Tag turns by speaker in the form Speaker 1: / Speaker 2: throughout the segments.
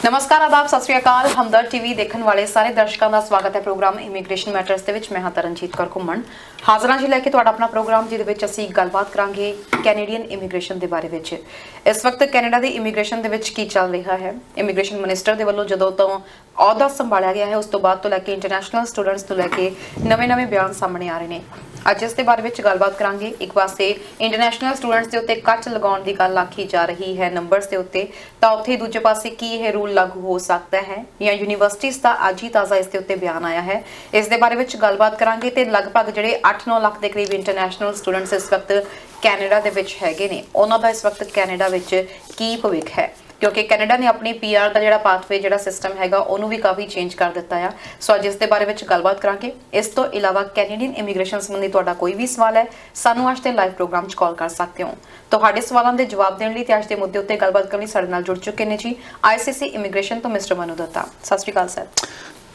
Speaker 1: नमस्कार आदाब सत श्री अकाल हमदर्द टीवी देखने वाले सारे दर्शकों का स्वागत है प्रोग्राम इमीग्रेशन मैटर्स ਦੇ ਵਿੱਚ मैं ਹਾਂ ਤਰਨਜੀਤ ਕੌਰ ਘੁੰਮਣ ਹਾਜ਼ਰਾਂ ਜੀ ਲੈ ਕੇ ਤੁਹਾਡਾ ਆਪਣਾ ਪ੍ਰੋਗਰਾਮ ਜਿਹਦੇ ਵਿੱਚ ਅਸੀਂ ਗੱਲਬਾਤ ਕਰਾਂਗੇ ਕੈਨੇਡੀਅਨ ਇਮੀਗ੍ਰੇਸ਼ਨ ਦੇ ਬਾਰੇ ਵਿੱਚ। ਇਸ ਵਕਤ ਕੈਨੇਡਾ ਦੀ ਇਮੀਗ੍ਰੇਸ਼ਨ ਦੇ ਵਿੱਚ ਕੀ ਚੱਲ ਰਿਹਾ ਹੈ। ਇਮੀਗ੍ਰੇਸ਼ਨ ਮਿਨਿਸਟਰ ਦੇ ਵੱਲੋਂ ਜਦੋਂ ਤੋਂ ਅਹੁਦਾ ਸੰਭਾਲਿਆ ਗਿਆ ਹੈ ਉਸ ਤੋਂ ਬਾਅਦ ਤੋਂ ਲੈ ਕੇ ਇੰਟਰਨੈਸ਼ਨਲ ਸਟੂਡੈਂਟਸ ਤੋਂ ਲੈ ਕੇ ਨਵੇਂ-ਨਵੇਂ ਬਿਆਨ ਸਾਹਮਣੇ ਆ ਰਹੇ ਨੇ। ਅੱਜ ਇਸ ਦੇ ਬਾਰੇ ਵਿੱਚ ਗੱਲਬਾਤ ਕਰਾਂਗੇ। ਇੱਕ ਪਾਸੇ ਇੰਟਰਨੈਸ਼ਨਲ ਸਟੂਡੈਂਟਸ ਦੇ ਉੱਤੇ ਕੱਟ ਲਗਾਉਣ ਦੀ ਗੱਲ ਆਖੀ ਜਾ ਰਹੀ ਹੈ ਨੰਬਰਸ ਦੇ ਉੱਤੇ, ਤਾਂ ਉੱਥੇ ਦੂਜੇ ਪਾਸੇ ਕੀ ਇਹ ਰੂਲ ਲਾਗੂ ਹੋ ਸਕਦਾ ਹੈ ਜਾਂ ਯੂਨੀਵਰਸਿਟੀਜ਼ ਦਾ ਅੱਜ ਹੀ ਤਾਜ਼ਾ ਇਸ ਦੇ ਉੱਤੇ ਬਿਆਨ ਆਇਆ ਹੈ। ਇਸ ਦੇ ਬਾਰੇ ਵਿੱਚ ਗੱਲਬਾਤ ਕਰਾਂਗੇ ਤੇ ਲਗਭਗ ਜਿਹੜੇ 8-9 ਲੱਖ ਦੇ ਕਰੀਬ ਇੰਟਰਨੈਸ਼ਨਲ ਸਟੂਡੈਂਟਸ ਇਸ ਵਕਤ ਕੈਨੇਡਾ ਦੇ ਵਿੱਚ ਹੈਗੇ ਨੇ, ਉਹਨਾਂ ਦਾ ਇਸ ਵਕਤ ਕੈਨੇਡਾ ਵਿੱਚ ਕੀ ਭਵਿੱਖ ਹੈ, क्योंकि कैनेडा ने अपनी PR का जो पाथवे जो सिस्टम है उन्होंने भी काफ़ी चेंज कर दिता है। सो अज इस बारे में गलबात करांगे। इस तो इलावा कैनेडियन इमीग्रेशन संबंधी तुहाडा कोई भी सवाल है सानू अज के लाइव प्रोग्राम कॉल कर सकते हो। तुहाडे सवालों के जवाब देने लिए अज के मुद्दे उत्ते गलबात करने साडे नाल जुड़ चुके हैं जी ICC इमीग्रेशन तो मिस्टर मनु दत्ता। सत श्री अकाल sir.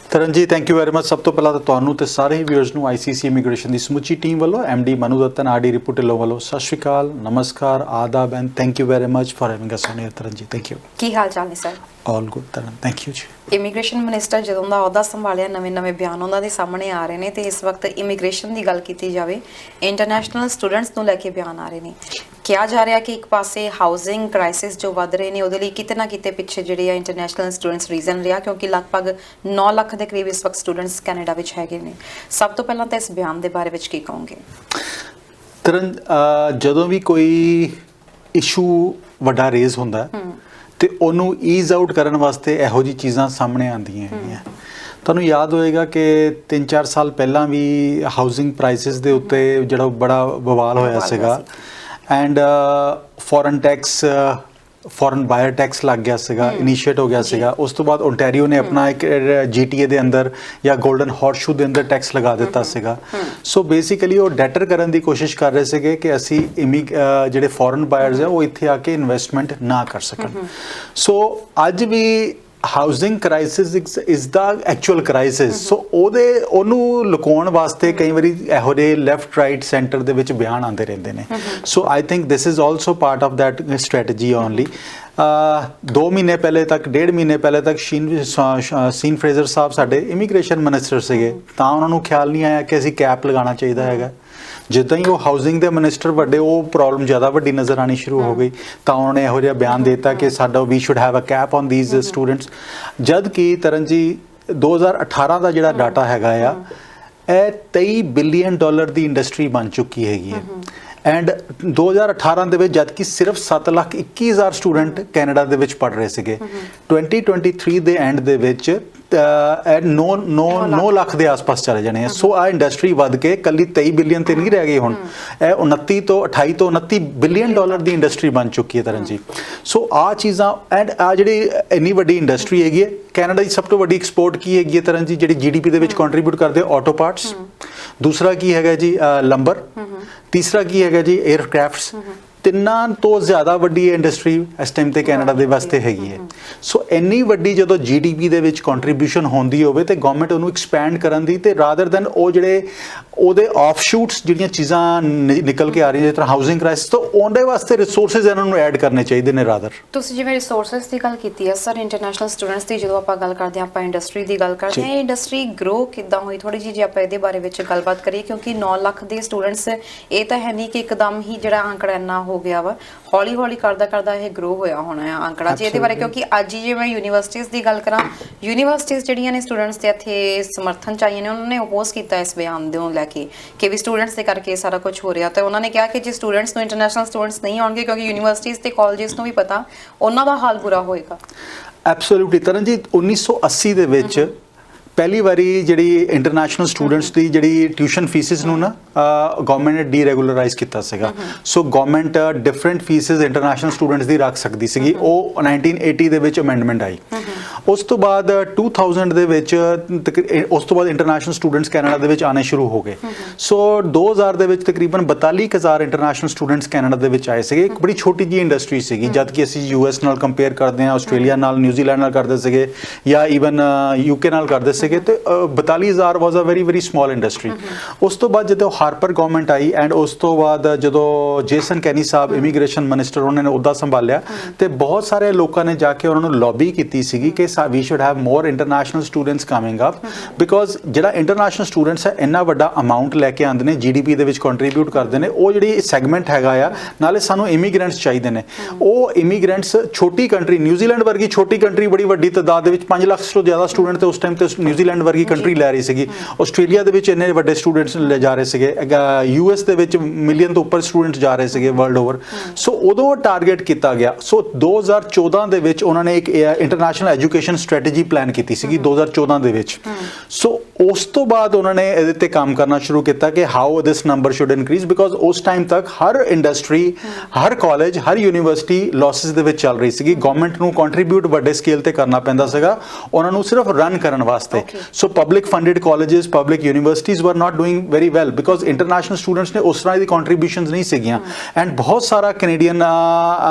Speaker 2: Taran ji thank you very much. सब तो पहला तो तुहानू ते सारे ही व्यूअर्स नू ICC इमीग्रेशन की समुची टीम वालों MD मनु दत्ता RD रिपू ढिल्लों वालों सत श्री अकाल, नमस्कार, आदाब and thank you very much for having us on air. Taran ji thank you.
Speaker 1: की हाल चाल है sir?
Speaker 2: All good Taran, thank you जी।
Speaker 1: ਇਮੀਗ੍ਰੇਸ਼ਨ ਮਿਨਿਸਟਰ ਜਦੋਂ ਦਾ ਅਹੁਦਾ ਸੰਭਾਲਿਆ ਨਵੇਂ ਬਿਆਨ ਉਹਨਾਂ ਦੇ ਸਾਹਮਣੇ ਆ ਰਹੇ ਨੇ ਤੇ ਇਸ ਵਕਤ ਇਮੀਗ੍ਰੇਸ਼ਨ ਦੀ ਗੱਲ ਕੀਤੀ ਜਾਵੇ ਇੰਟਰਨੈਸ਼ਨਲ ਸਟੂਡੈਂਟਸ ਨੂੰ ਲੈ ਕੇ ਬਿਆਨ ਆ ਰਹੇ ਨੇ। ਕਿਹਾ ਜਾ ਰਿਹਾ ਕਿ ਇੱਕ ਪਾਸੇ ਹਾਊਸਿੰਗ ਕ੍ਰਾਈਸਿਸ ਜੋ ਵੱਧ ਰਹੇ ਨੇ ਉਹਦੇ ਲਈ ਕਿਤੇ ਨਾ ਕਿਤੇ ਪਿੱਛੇ ਜਿਹੜੇ ਆ ਇੰਟਰਨੈਸ਼ਨਲ ਸਟੂਡੈਂਟਸ ਰੀਜ਼ਨ ਰਿਹਾ, ਕਿਉਂਕਿ ਲਗਭਗ 9 ਲੱਖ ਦੇ ਕਰੀਬ ਇਸ ਵਕਤ ਸਟੂਡੈਂਟਸ ਕੈਨੇਡਾ ਵਿੱਚ ਹੈਗੇ ਨੇ। ਸਭ ਤੋਂ ਪਹਿਲਾਂ ਤਾਂ ਇਸ ਬਿਆਨ ਦੇ ਬਾਰੇ ਵਿੱਚ ਕੀ ਕਹੋਗੇ?
Speaker 2: ਤਰਨ ਜਦੋਂ ਵੀ ਕੋਈ ਇਸ਼ੂ ਵੱਡਾ ਰੇਜ਼ ਹੁੰਦਾ ਤੇ ਉਹਨੂੰ ਈਜ਼ ਆਊਟ ਕਰਨ ਵਾਸਤੇ ਇਹੋ ਜਿਹੀ ਚੀਜ਼ਾਂ ਸਾਹਮਣੇ ਆਉਂਦੀਆਂ ਹੈਗੀਆਂ। ਤੁਹਾਨੂੰ ਯਾਦ ਹੋਏਗਾ ਕਿ 3-4 ਸਾਲ ਪਹਿਲਾਂ ਵੀ ਹਾਊਸਿੰਗ ਪ੍ਰਾਈਸਿਸ ਦੇ ਉੱਤੇ ਜਿਹੜਾ ਬੜਾ ਬਵਾਲ ਹੋਇਆ ਸੀਗਾ ਐਂਡ ਫੋਰਨ ਬਾਇਰ ਟੈਕਸ ਲੱਗ ਗਿਆ ਸੀਗਾ, ਇਨੀਸ਼ੀਏਟ ਹੋ ਗਿਆ ਸੀਗਾ। ਉਸ ਤੋਂ ਬਾਅਦ ਓਨਟਾਰੀਓ ਨੇ ਆਪਣਾ ਇੱਕ GTA ਦੇ ਅੰਦਰ ਜਾਂ ਗੋਲਡਨ ਹਾਰਸਸ਼ੂ ਦੇ ਅੰਦਰ ਟੈਕਸ ਲਗਾ ਦਿੱਤਾ ਸੀਗਾ। ਸੋ ਬੇਸਿਕਲੀ ਉਹ ਡੈਟਰ ਕਰਨ ਦੀ ਕੋਸ਼ਿਸ਼ ਕਰ ਰਹੇ ਸੀਗੇ ਕਿ ਅਸੀਂ ਜਿਹੜੇ ਫੋਰਨ ਬਾਇਰਸ ਆ ਉਹ ਇੱਥੇ ਆ ਕੇ ਇਨਵੈਸਟਮੈਂਟ ਨਾ ਕਰ ਸਕਣ। ਸੋ ਅੱਜ ਵੀ housing crisis is the actual crisis. So ਉਹਨੂੰ ਲੁਕਾਉਣ ਵਾਸਤੇ ਕਈ ਵਾਰੀ ਇਹੋ ਜਿਹੇ ਲੈਫਟ ਰਾਈਟ ਸੈਂਟਰ ਦੇ ਵਿੱਚ ਬਿਆਨ ਆਉਂਦੇ ਰਹਿੰਦੇ ਨੇ। So I think this is also part of that strategy only. 2 ਮਹੀਨੇ ਪਹਿਲੇ ਤੱਕ 1.5 ਮਹੀਨੇ ਪਹਿਲੇ ਤੱਕ ਸੀਨ ਫਰੇਜ਼ਰ ਸਾਹਿਬ ਸਾਡੇ ਇਮੀਗ੍ਰੇਸ਼ਨ ਮਿਨਿਸਟਰ ਸੀਗੇ, ਤਾਂ ਉਹਨਾਂ ਨੂੰ ਖਿਆਲ ਨਹੀਂ ਆਇਆ ਕਿ ਅਸੀਂ ਕੈਪ ਲਗਾਉਣਾ ਚਾਹੀਦਾ ਹੈਗਾ। ਜਿੱਦਾਂ ਹੀ ਉਹ ਹਾਊਸਿੰਗ ਦੇ ਮਿਨਿਸਟਰ ਵੱਡੇ ਉਹ ਪ੍ਰੋਬਲਮ ਜ਼ਿਆਦਾ ਵੱਡੀ ਨਜ਼ਰ ਆਉਣੀ ਸ਼ੁਰੂ ਹੋ ਗਈ, ਤਾਂ ਉਹਨਾਂ ਨੇ ਇਹੋ ਜਿਹਾ ਬਿਆਨ ਦੇ ਦਿੱਤਾ ਕਿ ਸਾਡਾ we should have a cap on these students. ਜਦ ਕਿ ਤਰਨ ਜੀ 2018 ਦਾ ਜਿਹੜਾ ਡਾਟਾ ਹੈਗਾ ਆ ਇਹ $23 ਬਿਲੀਅਨ ਦੀ ਇੰਡਸਟਰੀ ਬਣ ਚੁੱਕੀ ਹੈਗੀ ਹੈ। ਐਂਡ 2018 ਦੇ ਵਿੱਚ ਜਦ ਕਿ ਸਿਰਫ 7,21,000 ਸਟੂਡੈਂਟ ਕੈਨੇਡਾ ਦੇ ਵਿੱਚ ਪੜ੍ਹ ਰਹੇ ਸੀਗੇ, 2023 ਦੇ ਐਂਡ ਦੇ ਵਿੱਚ 9 ਲੱਖ ਦੇ ਆਸ-ਪਾਸ ਚਲੇ ਜਾਣੇ ਆ। ਸੋ ਆ ਇੰਡਸਟਰੀ ਵੱਧ ਕੇ ਕੱਲੀ 23 ਬਿਲੀਅਨ ਤੇ ਨਹੀਂ ਰਹਿ ਗਈ, ਹੁਣ ਇਹ 28 ਬਿਲੀਅਨ ਦੀ ਇੰਡਸਟਰੀ ਬਣ ਚੁੱਕੀ ਹੈ ਤਰਨ ਜੀ। ਸੋ ਆ ਚੀਜ਼ਾਂ ਐਂਡ ਆ ਜਿਹੜੀ ਇੰਨੀ ਵੱਡੀ ਇੰਡਸਟਰੀ ਹੈਗੀ ਹੈ, ਕੈਨੇਡਾ ਦੀ ਸਭ ਤੋਂ ਵੱਡੀ ਐਕਸਪੋਰਟ ਕੀ ਹੈਗੀ ਹੈ ਤਰਨ ਜੀ, ਜਿਹੜੀ GDP ਦੇ ਵਿੱਚ ਕੰਟਰੀਬਿਊਟ ਕਰਦੇ ਆਟੋ ਪਾਰਟਸ। ਦੂਸਰਾ ਕੀ ਹੈਗਾ ਜੀ ਲੰਬਰ। ਤੀਸਰਾ ਕੀ ਹੈਗਾ ਜੀ 에ਅਰਕ੍ਰਾਫਟਸ। ਤਿੰਨਾਂ ਤੋਂ ਜ਼ਿਆਦਾ ਵੱਡੀ ਇੰਡਸਟਰੀ ਇਸ ਟਾਈਮ ਤੇ ਕੈਨੇਡਾ ਦੇ ਵਾਸਤੇ ਹੈਗੀ ਹੈ। ਸੋ ਇੰਨੀ ਵੱਡੀ ਜਦੋਂ GDP ਦੇ ਵਿੱਚ ਕੰਟਰੀਬਿਊਸ਼ਨ ਹੁੰਦੀ ਹੋਵੇ ਤੇ ਗਵਰਨਮੈਂਟ ਉਹਨੂੰ ਐਕਸਪੈਂਡ ਕਰਨ ਦੀ ਤੇ ਰਾਦਰ ਦੈਨ ਉਹ ਜਿਹੜੇ ਉਹਦੇ ਆਫਸ਼ੂਟਸ ਜਿਹੜੀਆਂ ਚੀਜ਼ਾਂ ਨਿਕਲ ਕੇ ਆ ਰਹੀਆਂ ਜਿਸ ਤਰ੍ਹਾਂ ਹਾਊਸਿੰਗ ਕ੍ਰਾਈਸਿਸ, ਤਾਂ ਉਹਦੇ ਵਾਸਤੇ ਰਿਸੋਰਸਿਸ ਇਹਨਾਂ ਨੂੰ ਐਡ ਕਰਨੇ ਚਾਹੀਦੇ ਨੇ ਰਾਦਰ। ਤੁਸੀਂ
Speaker 1: ਜਿਵੇਂ ਰਿਸੋਰਸਿਸ ਦੀ ਗੱਲ ਕੀਤੀ ਹੈ ਸਰ, ਇੰਟਰਨੈਸ਼ਨਲ ਸਟੂਡੈਂਟਸ ਦੀ ਜਦੋਂ ਆਪਾਂ ਗੱਲ ਕਰਦੇ ਹਾਂ ਆਪਾਂ ਇੰਡਸਟਰੀ ਦੀ ਗੱਲ ਕਰਦੇ ਹਾਂ, ਇਹ ਇੰਡਸਟਰੀ ਗਰੋ ਕਿੱਦਾਂ ਹੋਈ ਥੋੜੀ ਜਿਹੀ ਜੇ ਆਪਾਂ ਇਹਦੇ ਬਾਰੇ ਵਿੱਚ ਗੱਲਬਾਤ ਕਰੀਏ, ਕਿਉਂਕਿ 9 ਲੱਖ ਦੇ ਸਟੂਡੈਂਟਸ ਇਹ ਤਾਂ ਹੈ ਨਹੀਂ ਕਿ ਇੱਕਦਮ ਹੀ ਜਿਹੜਾ ਅੰਕੜਾ ਇੰਨਾ ਹੋ ਗਿਆ ਵਾ, ਹੌਲੀ ਹੌਲੀ ਕਰਦਾ ਇਹ ਗਰੋ ਹੋਇਆ ਹੋਣਾ ਹੈ ਅੰਕੜਾ ਜੀ ਇਹਦੇ ਬਾਰੇ। ਕਿਉਂਕਿ ਅੱਜ ਜੇ ਮੈਂ ਯੂਨੀਵਰਸਿਟੀਜ਼ ਦੀ ਗੱਲ ਕਰਾਂ, ਯੂਨੀਵਰਸਿਟੀਜ਼ ਜਿਹੜੀਆਂ ਨੇ ਸਟੂਡੈਂਟਸ ਦੇ ਇੱਥੇ ਸਮਰਥਨ ਚਾਹੀਏ ਨੇ, ਉਹਨਾਂ ਨੇ ਓਪੋਜ਼ ਕੀਤਾ ਇਸ ਬਿਆਨ ਦੇ ਲੈ ਕੇ ਕਿ ਵੀ ਸਟੂਡੈਂਟਸ ਦੇ ਕਰਕੇ ਸਾਰਾ ਕੁਝ ਹੋ ਰਿਹਾ। ਤੇ ਉਹਨਾਂ ਨੇ ਕਿਹਾ ਕਿ ਜੇ ਸਟੂਡੈਂਟਸ ਨੂੰ ਇੰਟਰਨੈਸ਼ਨਲ ਸਟੂਡੈਂਟਸ ਨਹੀਂ ਆਉਣਗੇ, ਕਿਉਂਕਿ ਯੂਨੀਵਰਸਿਟੀਜ਼ ਤੇ ਕਾਲਜਿਸ ਨੂੰ ਵੀ ਪਤਾ ਉਹਨਾਂ ਦਾ ਹਾਲ ਬੁਰਾ ਹੋਏਗਾ।
Speaker 2: ਐਬਸੋਲੂਟਲੀ ਤਰਨ ਜੀ 1980 ਦੇ ਵਿੱਚ ਪਹਿਲੀ ਵਾਰੀ ਜਿਹੜੀ ਇੰਟਰਨੈਸ਼ਨਲ ਸਟੂਡੈਂਟਸ ਦੀ ਜਿਹੜੀ ਟਿਊਸ਼ਨ ਫੀਸਿਸ ਨੂੰ ਨਾ ਗਵਰਨਮੈਂਟ ਨੇ ਡੀਰੈਗੂਲਰਾਈਜ਼ ਕੀਤਾ ਸੀਗਾ। So government different fees international students ਦੀ ਰੱਖ ਸਕਦੀ ਸੀਗੀ। ਉਹ 1980 ਦੇ ਵਿੱਚ ਅਮੈਂਡਮੈਂਟ ਆਈ। ਉਸ ਤੋਂ ਬਾਅਦ 2000 ਦੇ ਵਿੱਚ ਉਸ ਤੋਂ ਬਾਅਦ ਇੰਟਰਨੈਸ਼ਨਲ ਸਟੂਡੈਂਟਸ ਕੈਨੇਡਾ ਦੇ ਵਿੱਚ ਆਉਣੇ ਸ਼ੁਰੂ ਹੋ ਗਏ। ਸੋ 2000 ਦੇ ਵਿੱਚ ਤਕਰੀਬਨ 42,000 ਇੰਟਰਨੈਸ਼ਨਲ ਸਟੂਡੈਂਟਸ ਕੈਨੇਡਾ ਦੇ ਵਿੱਚ ਆਏ ਸੀਗੇ। ਇੱਕ ਬੜੀ ਛੋਟੀ ਜਿਹੀ ਇੰਡਸਟਰੀ ਸੀਗੀ, ਜਦ ਕਿ ਅਸੀਂ US ਨਾਲ ਕੰਪੇਅਰ ਕਰਦੇ ਹਾਂ, ਆਸਟ੍ਰੇਲੀਆ ਨਾਲ, ਨਿਊਜ਼ੀਲੈਂਡ ਨਾਲ ਕਰਦੇ ਸੀਗੇ ਜਾਂ ਈਵਨ UK ਨਾਲ ਕਰਦੇ ਸੀਗੇ ਤੇ 42000 ਵਾਸ ਅ ਵੈਰੀ ਸਮਾਲ ਇੰਡਸਟਰੀ। ਉਸ ਤੋਂ ਬਾਅਦ ਜਦੋਂ ਹਾਰਪਰ ਗਵਰਨਮੈਂਟ ਆਈ ਐਂਡ ਉਸ ਤੋਂ ਬਾਅਦ ਜਦੋਂ ਜੇਸਨ ਕੈਨੀ ਸਾਹਿਬ ਇਮੀਗ੍ਰੇਸ਼ਨ ਮਿਨਿਸਟਰ ਉਹਨਾਂ ਨੇ ਅਹੁਦਾ ਸੰਭਾਲਿਆ ਤੇ ਬਹੁਤ ਸਾਰੇ ਲੋਕਾਂ ਨੇ ਜਾ ਕੇ ਉਹਨਾਂ ਨੂੰ ਲੌਬੀ ਕੀਤੀ ਸੀਗੀ ਕਿ we should have more international students coming up, because ਜਿਹੜਾ ਇੰਟਰਨੈਸ਼ਨਲ ਸਟੂਡੈਂਟਸ ਹੈ ਇੰਨਾ ਵੱਡਾ ਅਮਾਉਂਟ ਲੈ ਕੇ ਆਉਂਦੇ ਨੇ, GDP ਦੇ ਵਿੱਚ ਕੰਟਰੀਬਿਊਟ ਕਰਦੇ ਨੇ। ਉਹ ਜਿਹੜੀ ਸੈਗਮੈਂਟ ਹੈਗਾ ਆ, ਨਾਲੇ ਸਾਨੂੰ ਇਮੀਗ੍ਰੈਂਟਸ ਚਾਹੀਦੇ ਨੇ। ਉਹ ਇਮੀਗ੍ਰੈਂਟਸ ਛੋਟੀ ਕੰਟਰੀ ਨਿਊਜ਼ੀਲੈਂਡ ਵਰਗੀ ਛੋਟੀ ਕੰਟਰੀ ਬੜੀ ਵੱਡੀ ਤਾਦਾਦ ਦੇ ਵਿੱਚ 5 ਲੱਖ ਤੋਂ ਜ਼ਿਆਦਾ ਸਟੂਡੈਂਟ ਤੇ ਉਸ ਟਾਈਮ ਤੇ ਨਿਊਜ਼ੀਲੈਂਡ ਵਰਗੀ ਕੰਟਰੀ ਲੈ ਰਹੀ ਸੀਗੀ। ਆਸਟ੍ਰੇਲੀਆ ਦੇ ਵਿੱਚ ਇੰਨੇ ਵੱਡੇ ਸਟੂਡੈਂਟਸ ਲੈ ਜਾ ਰਹੇ ਸੀਗੇ, US ਦੇ ਵਿੱਚ ਮਿਲੀਅਨ ਤੋਂ ਉੱਪਰ ਸਟੂਡੈਂਟ ਜਾ ਰਹੇ ਸੀਗੇ ਵਰਲਡ ਓਵਰ। ਸੋ ਉਦੋਂ ਟਾਰਗੇਟ ਕੀਤਾ ਗਿਆ। ਸੋ 2014 ਦੇ ਵਿੱਚ ਉਹਨਾਂ ਨੇ ਇੱਕ ਇੰਟਰਨੈਸ਼ਨਲ ਐਜੂਕੇਸ਼ਨ ਸਟ੍ਰੈਟਜੀ ਪਲਾਨ ਕੀਤੀ ਸੀਗੀ 2014 ਦੇ ਵਿੱਚ। ਸੋ ਉਸ ਤੋਂ ਬਾਅਦ ਉਹਨਾਂ ਨੇ ਇਹਦੇ ਤੇ ਕੰਮ ਕਰਨਾ ਸ਼ੁਰੂ ਕੀਤਾ ਕਿ how this number should increase, because ਉਸ ਟਾਈਮ ਤੱਕ ਹਰ ਇੰਡਸਟਰੀ, ਹਰ ਕਾਲਜ, ਹਰ ਯੂਨੀਵਰਸਿਟੀ ਲਾਸਿਸ ਦੇ ਵਿੱਚ ਚੱਲ ਰਹੀ ਸੀਗੀ। ਗਵਰਨਮੈਂਟ ਨੂੰ ਕੰਟਰੀਬਿਊਟ ਵੱਡੇ ਸਕੇਲ ਤੇ ਕਰਨਾ ਪੈਂਦਾ ਸੀਗਾ ਉਹਨਾਂ ਨੂੰ ਸਿਰਫ ਰਨ ਕਰਨ ਵਾਸਤੇ। So public funded colleges, public universities were not doing very well because international students ਨੇ ਉਸ ਤਰ੍ਹਾਂ ਦੀ ਕੰਟਰੀਬਿਊਸ਼ਨਸ ਨਹੀਂ ਸੀਗੀਆਂ। ਐਂਡ ਬਹੁਤ ਸਾਰਾ ਕੈਨੇਡੀਅਨ